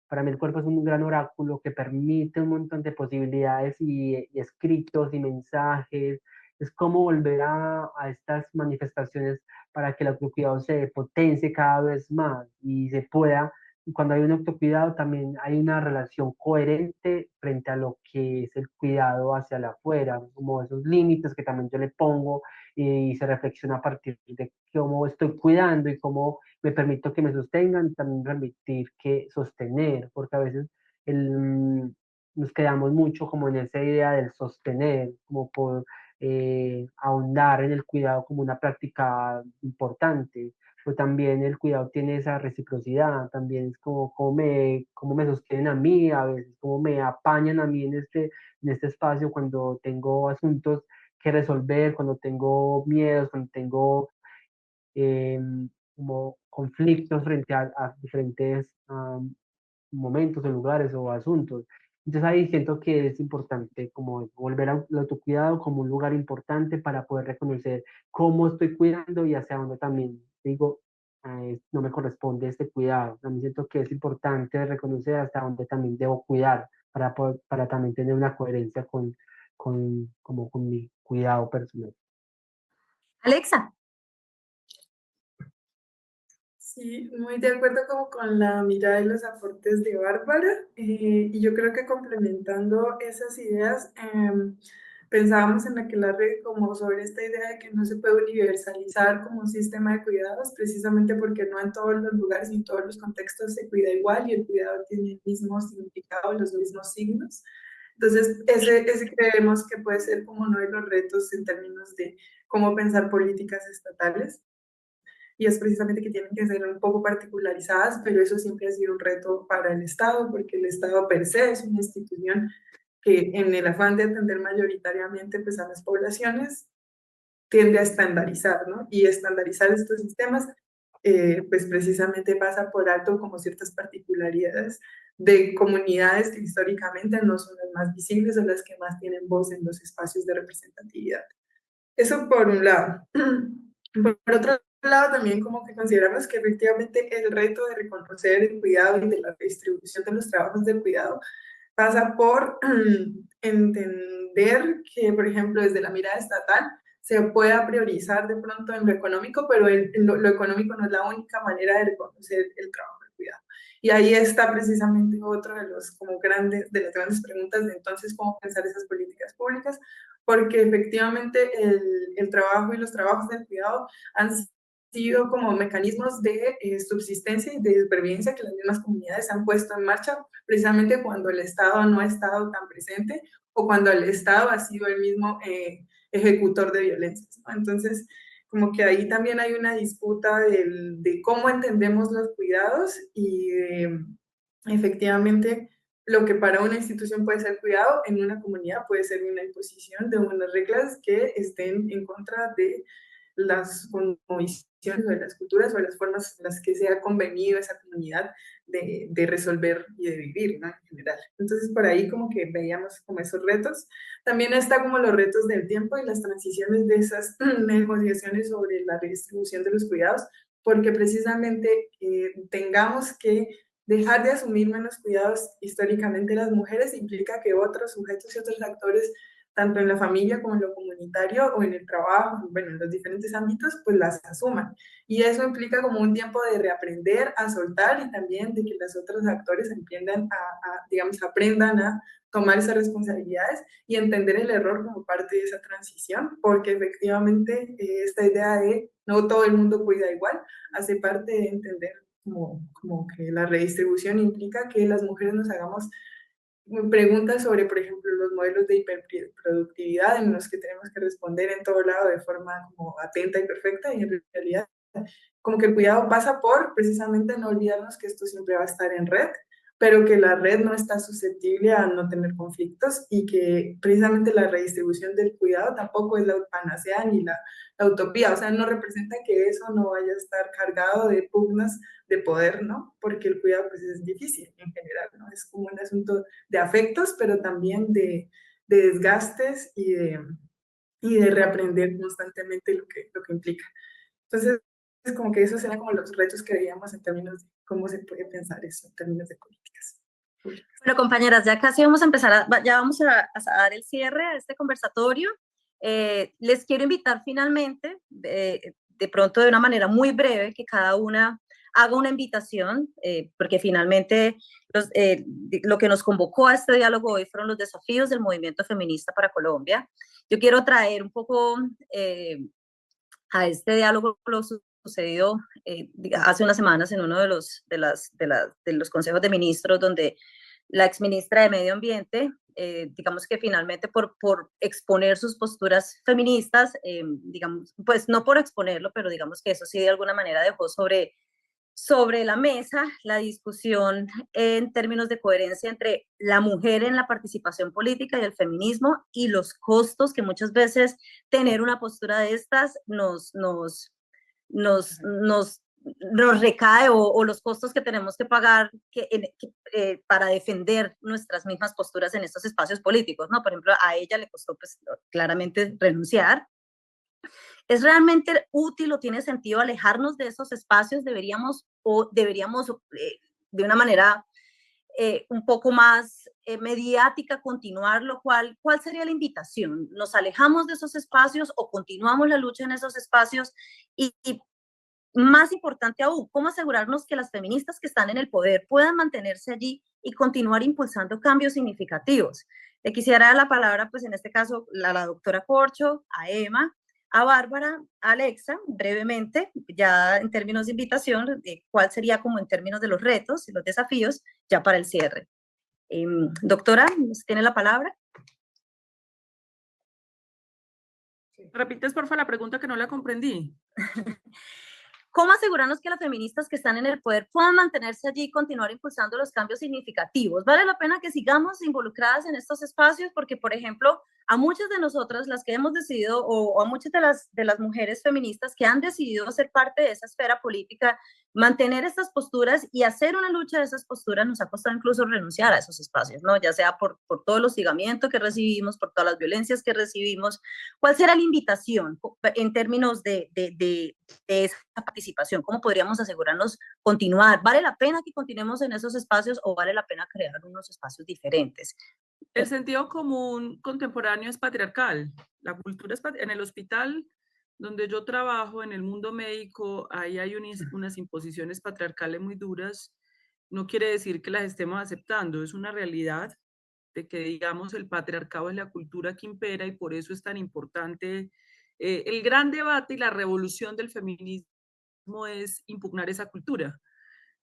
para mí el cuerpo es un gran oráculo que permite un montón de posibilidades y escritos y mensajes. Es como volver a estas manifestaciones para que el autocuidado se potencie cada vez más y se pueda. Y cuando hay un autocuidado también hay una relación coherente frente a lo que es el cuidado hacia la afuera, como esos límites que también yo le pongo y se reflexiona a partir de cómo estoy cuidando y cómo me permito que me sostengan, también permitir que sostener, porque a veces nos quedamos mucho como en esa idea del sostener, como por ahondar en el cuidado como una práctica importante, pero también el cuidado tiene esa reciprocidad, también es como cómo me sostienen a mí, a veces cómo me apañan a mí en este espacio cuando tengo asuntos que resolver, cuando tengo miedos, cuando tengo como conflictos frente a diferentes momentos o lugares o asuntos. Entonces ahí siento que es importante como volver al autocuidado como un lugar importante para poder reconocer cómo estoy cuidando y hacia dónde también digo, no me corresponde este cuidado. También siento que es importante reconocer hasta dónde también debo cuidar para también tener una coherencia como con mi cuidado personal. Alexa. Sí, muy de acuerdo como con la mirada y los aportes de Bárbara, y yo creo que complementando esas ideas, pensábamos en Aquelarre como sobre esta idea de que no se puede universalizar como un sistema de cuidados, precisamente porque no en todos los lugares ni en todos los contextos se cuida igual y el cuidado tiene el mismo significado, los mismos signos. Entonces, ese creemos que puede ser como uno de los retos en términos de cómo pensar políticas estatales. Y es precisamente que tienen que ser un poco particularizadas, pero eso siempre ha sido un reto para el Estado, porque el Estado per se es una institución que en el afán de atender mayoritariamente pues, a las poblaciones, tiende a estandarizar, ¿no? Y estandarizar estos sistemas, pues precisamente pasa por alto como ciertas particularidades de comunidades que históricamente no son las más visibles o las que más tienen voz en los espacios de representatividad. Eso por un lado. Por otro lado, también como que consideramos que efectivamente el reto de reconocer el cuidado y de la distribución de los trabajos del cuidado pasa por entender que, por ejemplo, desde la mirada estatal se pueda priorizar de pronto en lo económico, pero lo económico no es la única manera de reconocer el trabajo del cuidado. Y ahí está precisamente otro de las grandes preguntas de entonces cómo pensar esas políticas públicas, porque efectivamente el trabajo y los trabajos del cuidado han sido como mecanismos de subsistencia y de supervivencia que las mismas comunidades han puesto en marcha precisamente cuando el Estado no ha estado tan presente o cuando el Estado ha sido el mismo ejecutor de violencias, ¿no? Entonces, como que ahí también hay una disputa de cómo entendemos los cuidados y efectivamente lo que para una institución puede ser cuidado, en una comunidad puede ser una imposición de unas reglas que estén en contra de las condiciones o de las culturas o de las formas en las que se ha convenido esa comunidad de resolver y de vivir, ¿no? En general. Entonces, por ahí como que veíamos como esos retos. También está como los retos del tiempo y las transiciones de esas negociaciones sobre la redistribución de los cuidados, porque precisamente tengamos que dejar de asumir menos cuidados históricamente las mujeres implica que otros sujetos y otros actores, tanto en la familia como en lo comunitario o en el trabajo, bueno, en los diferentes ámbitos, pues las asuman. Y eso implica como un tiempo de reaprender a soltar y también de que los otros actores digamos, aprendan a tomar esas responsabilidades y entender el error como parte de esa transición, porque efectivamente esta idea de no todo el mundo cuida igual hace parte de entender como que la redistribución implica que las mujeres nos hagamos preguntas sobre, por ejemplo, los modelos de hiperproductividad en los que tenemos que responder en todo lado de forma como atenta y perfecta, y en realidad como que el cuidado pasa por precisamente no olvidarnos que esto siempre va a estar en red, pero que la red no está susceptible a no tener conflictos y que precisamente la redistribución del cuidado tampoco es la panacea ni la utopía, o sea, no representa que eso no vaya a estar cargado de pugnas de poder, ¿no? Porque el cuidado pues es difícil en general, ¿no? Es como un asunto de afectos, pero también de desgastes y de reaprender constantemente lo que implica. Entonces, es como que esos eran como los retos que veíamos en términos de cómo se puede pensar eso en términos de políticas públicas. Bueno, compañeras, ya casi vamos a empezar, ya vamos a dar el cierre a este conversatorio. Les quiero invitar finalmente, de pronto de una manera muy breve, que cada una haga una invitación, porque finalmente lo que nos convocó a este diálogo hoy fueron los desafíos del movimiento feminista para Colombia. Yo quiero traer un poco a este diálogo lo sucedido hace unas semanas en uno de los consejos de ministros, donde la exministra de Medio Ambiente, digamos que finalmente por exponer sus posturas feministas, digamos, pues no por exponerlo, pero digamos que eso sí de alguna manera dejó sobre sobre la mesa la discusión en términos de coherencia entre la mujer en la participación política y el feminismo y los costos que muchas veces tener una postura de estas nos recae o los costos que tenemos que pagar para defender nuestras mismas posturas en estos espacios políticos, ¿no? Por ejemplo, a ella le costó pues, claramente renunciar. ¿Es realmente útil o tiene sentido alejarnos de esos espacios? Deberíamos de una manera un poco más mediática continuarlo. ¿Cuál sería la invitación? ¿Nos alejamos de esos espacios o continuamos la lucha en esos espacios? Y más importante aún, ¿cómo asegurarnos que las feministas que están en el poder puedan mantenerse allí y continuar impulsando cambios significativos? Le quisiera dar la palabra, pues en este caso, a la doctora Corcho, a Emma, a Bárbara, a Alexa, brevemente, ya en términos de invitación, cuál sería como en términos de los retos y los desafíos, ya para el cierre. Doctora, ¿tiene la palabra? ¿Repites, por favor, la pregunta que no la comprendí? ¿Cómo asegurarnos que las feministas que están en el poder puedan mantenerse allí y continuar impulsando los cambios significativos? Vale la pena que sigamos involucradas en estos espacios porque, por ejemplo, a muchas de nosotras, las que hemos decidido, o a muchas de las mujeres feministas que han decidido ser parte de esa esfera política, mantener estas posturas y hacer una lucha de esas posturas nos ha costado incluso renunciar a esos espacios, ¿no? Ya sea por todo el hostigamiento que recibimos, por todas las violencias que recibimos. ¿Cuál será la invitación en términos de esa participación? ¿Cómo podríamos asegurarnos continuar? ¿Vale la pena que continuemos en esos espacios o vale la pena crear unos espacios diferentes? El sentido común contemporáneo es patriarcal. La cultura es en el hospital donde yo trabajo, en el mundo médico, ahí hay unas imposiciones patriarcales muy duras. No quiere decir que las estemos aceptando, es una realidad de que, digamos, el patriarcado es la cultura que impera y por eso es tan importante. El gran debate y la revolución del feminismo es impugnar esa cultura.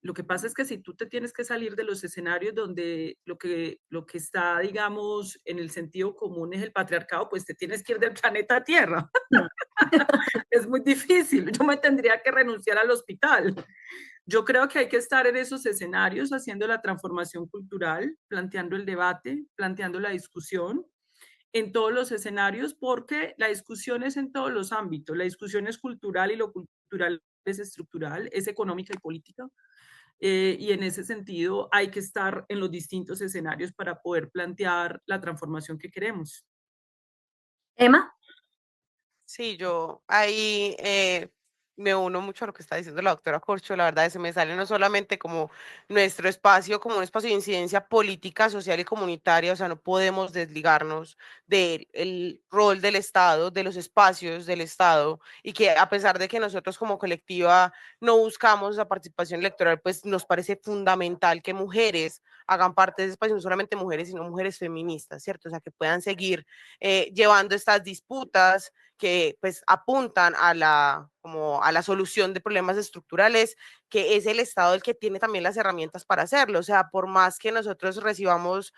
Lo que pasa es que si tú te tienes que salir de los escenarios donde lo que está, digamos, en el sentido común es el patriarcado, pues te tienes que ir del planeta Tierra. Es muy difícil. Yo me tendría que renunciar al hospital. Yo creo que hay que estar en esos escenarios haciendo la transformación cultural, planteando el debate, planteando la discusión en todos los escenarios, porque la discusión es en todos los ámbitos. La discusión es cultural y lo cultural es estructural, es económica y política. Y en ese sentido hay que estar en los distintos escenarios para poder plantear la transformación que queremos. Emma. Sí, yo ahí me uno mucho a lo que está diciendo la doctora Corcho. La verdad, se me sale no solamente como nuestro espacio, como un espacio de incidencia política, social y comunitaria, o sea, no podemos desligarnos del rol del Estado, de los espacios del Estado, y que a pesar de que nosotros como colectiva no buscamos la participación electoral, pues nos parece fundamental que mujeres hagan parte de ese espacio, no solamente mujeres, sino mujeres feministas, ¿cierto? O sea, que puedan seguir llevando estas disputas que pues apuntan como a la solución de problemas estructurales, que es el Estado el que tiene también las herramientas para hacerlo. O sea, por más que nosotros recibamos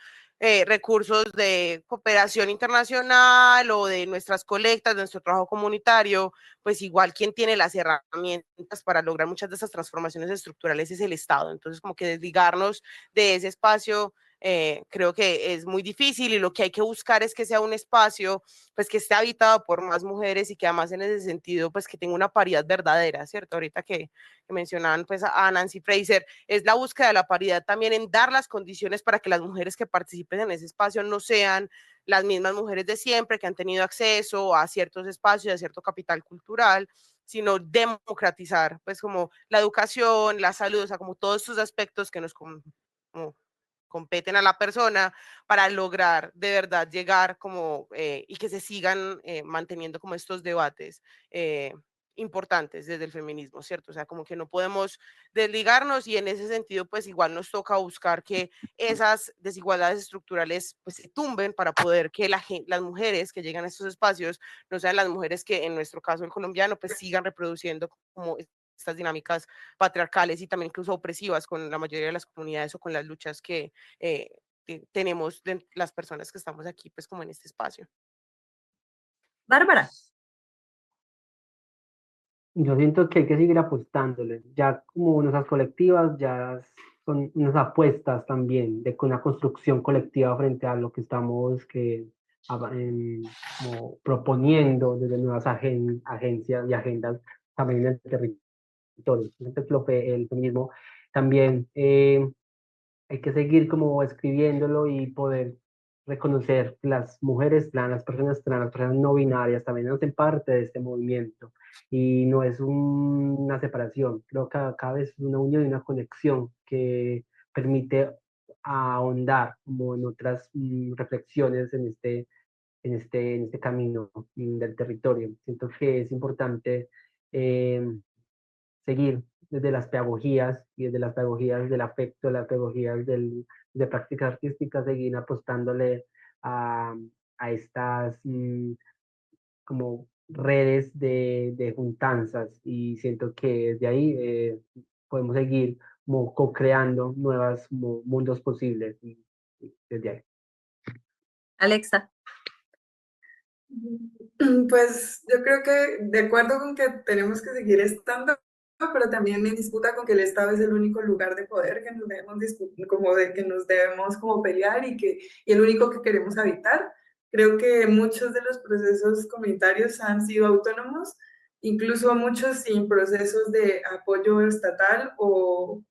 recursos de cooperación internacional o de nuestras colectas, de nuestro trabajo comunitario, pues igual quien tiene las herramientas para lograr muchas de esas transformaciones estructurales es el Estado. Entonces, como que desligarnos de ese espacio creo que es muy difícil, y lo que hay que buscar es que sea un espacio pues que esté habitado por más mujeres y que además en ese sentido pues que tenga una paridad verdadera, ¿cierto? Ahorita que mencionaban pues a Nancy Fraser, es la búsqueda de la paridad también en dar las condiciones para que las mujeres que participen en ese espacio no sean las mismas mujeres de siempre que han tenido acceso a ciertos espacios, a cierto capital cultural, sino democratizar pues como la educación, la salud, o sea, como todos estos aspectos que nos como competen a la persona para lograr de verdad llegar como y que se sigan manteniendo como estos debates importantes desde el feminismo, ¿cierto? O sea, como que no podemos desligarnos, y en ese sentido pues igual nos toca buscar que esas desigualdades estructurales pues se tumben para poder que las mujeres que llegan a estos espacios no sean las mujeres que en nuestro caso el colombiano pues sigan reproduciendo como estas dinámicas patriarcales y también incluso opresivas con la mayoría de las comunidades o con las luchas que tenemos de las personas que estamos aquí, pues como en este espacio. Bárbara. Yo siento que hay que seguir apostándole. Ya como nuestras colectivas ya son unas apuestas también de una construcción colectiva frente a lo que estamos como proponiendo desde nuevas agencias y agendas también en el territorio. Entonces, el feminismo también hay que seguir como escribiéndolo y poder reconocer que las mujeres trans, las personas trans, las personas no binarias también hacen parte de este movimiento y no es una separación, creo que cada vez es una unión y una conexión que permite ahondar como en otras reflexiones en este camino del territorio. Siento que es importante seguir desde las pedagogías y desde las pedagogías del afecto, las pedagogías de prácticas artísticas, seguir apostándole a, a estas como redes de juntanzas y siento que desde ahí podemos seguir como co-creando nuevos mundos posibles y desde ahí. Alexa. Pues yo creo que de acuerdo con que tenemos que seguir estando, pero también en disputa con que el Estado es el único lugar de poder que nos debemos como de que nos debemos como pelear y el único que queremos habitar. Creo que muchos de los procesos comunitarios han sido autónomos, incluso muchos sin procesos de apoyo estatal o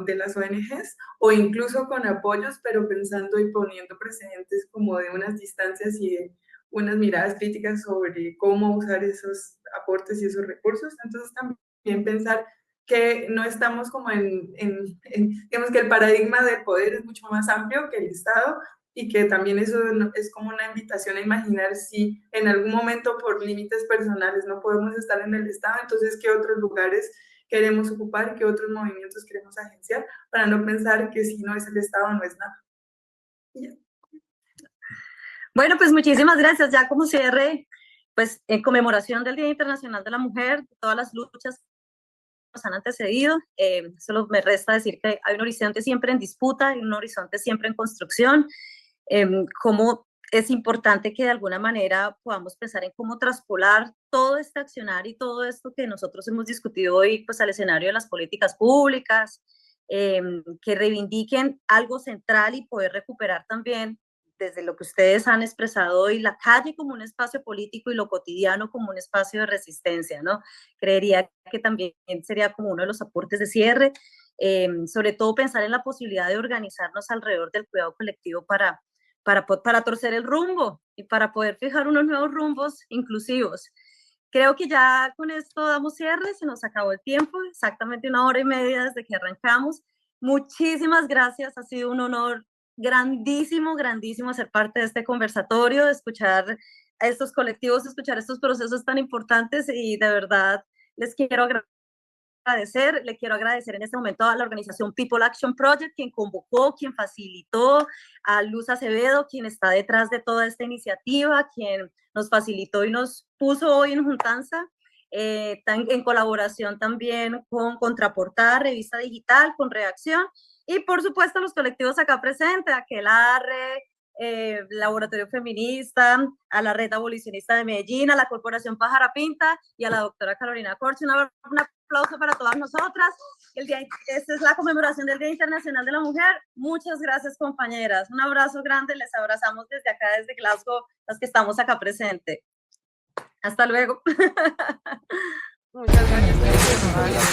de las ONGs, o incluso con apoyos, pero pensando y poniendo precedentes como de unas distancias y de unas miradas críticas sobre cómo usar esos aportes y esos recursos. Entonces también pensar que no estamos como digamos que el paradigma del poder es mucho más amplio que el Estado y que también eso es como una invitación a imaginar si en algún momento por límites personales no podemos estar en el Estado, entonces qué otros lugares queremos ocupar, qué otros movimientos queremos agenciar, para no pensar que si no es el Estado no es nada. Y ya. Bueno, pues muchísimas gracias. Ya como cierre, pues en conmemoración del Día Internacional de la Mujer, todas las luchas nos han antecedido, solo me resta decir que hay un horizonte siempre en disputa, hay un horizonte siempre en construcción, cómo es importante que de alguna manera podamos pensar en cómo traspolar todo este accionar y todo esto que nosotros hemos discutido hoy pues al escenario de las políticas públicas, que reivindiquen algo central y poder recuperar también desde lo que ustedes han expresado hoy, la calle como un espacio político y lo cotidiano como un espacio de resistencia, ¿no? Creería que también sería como uno de los aportes de cierre, sobre todo pensar en la posibilidad de organizarnos alrededor del cuidado colectivo para torcer el rumbo y para poder fijar unos nuevos rumbos inclusivos. Creo que ya con esto damos cierre, se nos acabó el tiempo, exactamente 1 hora y media desde que arrancamos. Muchísimas gracias, ha sido un honor grandísimo, grandísimo ser parte de este conversatorio, de escuchar a estos colectivos, escuchar estos procesos tan importantes y de verdad les quiero agradecer, le quiero agradecer en este momento a la organización People Action Project, quien convocó, quien facilitó, a Luz Acevedo, quien está detrás de toda esta iniciativa, quien nos facilitó y nos puso hoy en juntanza, en colaboración también con Contraportada, Revista Digital, con Reacción, y por supuesto los colectivos acá presentes, Aquelarre, Laboratorio Feminista, a la Red Abolicionista de Medellín, a la Corporación Pájara Pinta y a la doctora Carolina Corcho. Un aplauso para todas nosotras. Esta es la conmemoración del Día Internacional de la Mujer. Muchas gracias, compañeras. Un abrazo grande. Les abrazamos desde acá, desde Glasgow, las que estamos acá presentes. Hasta luego. Muchas gracias.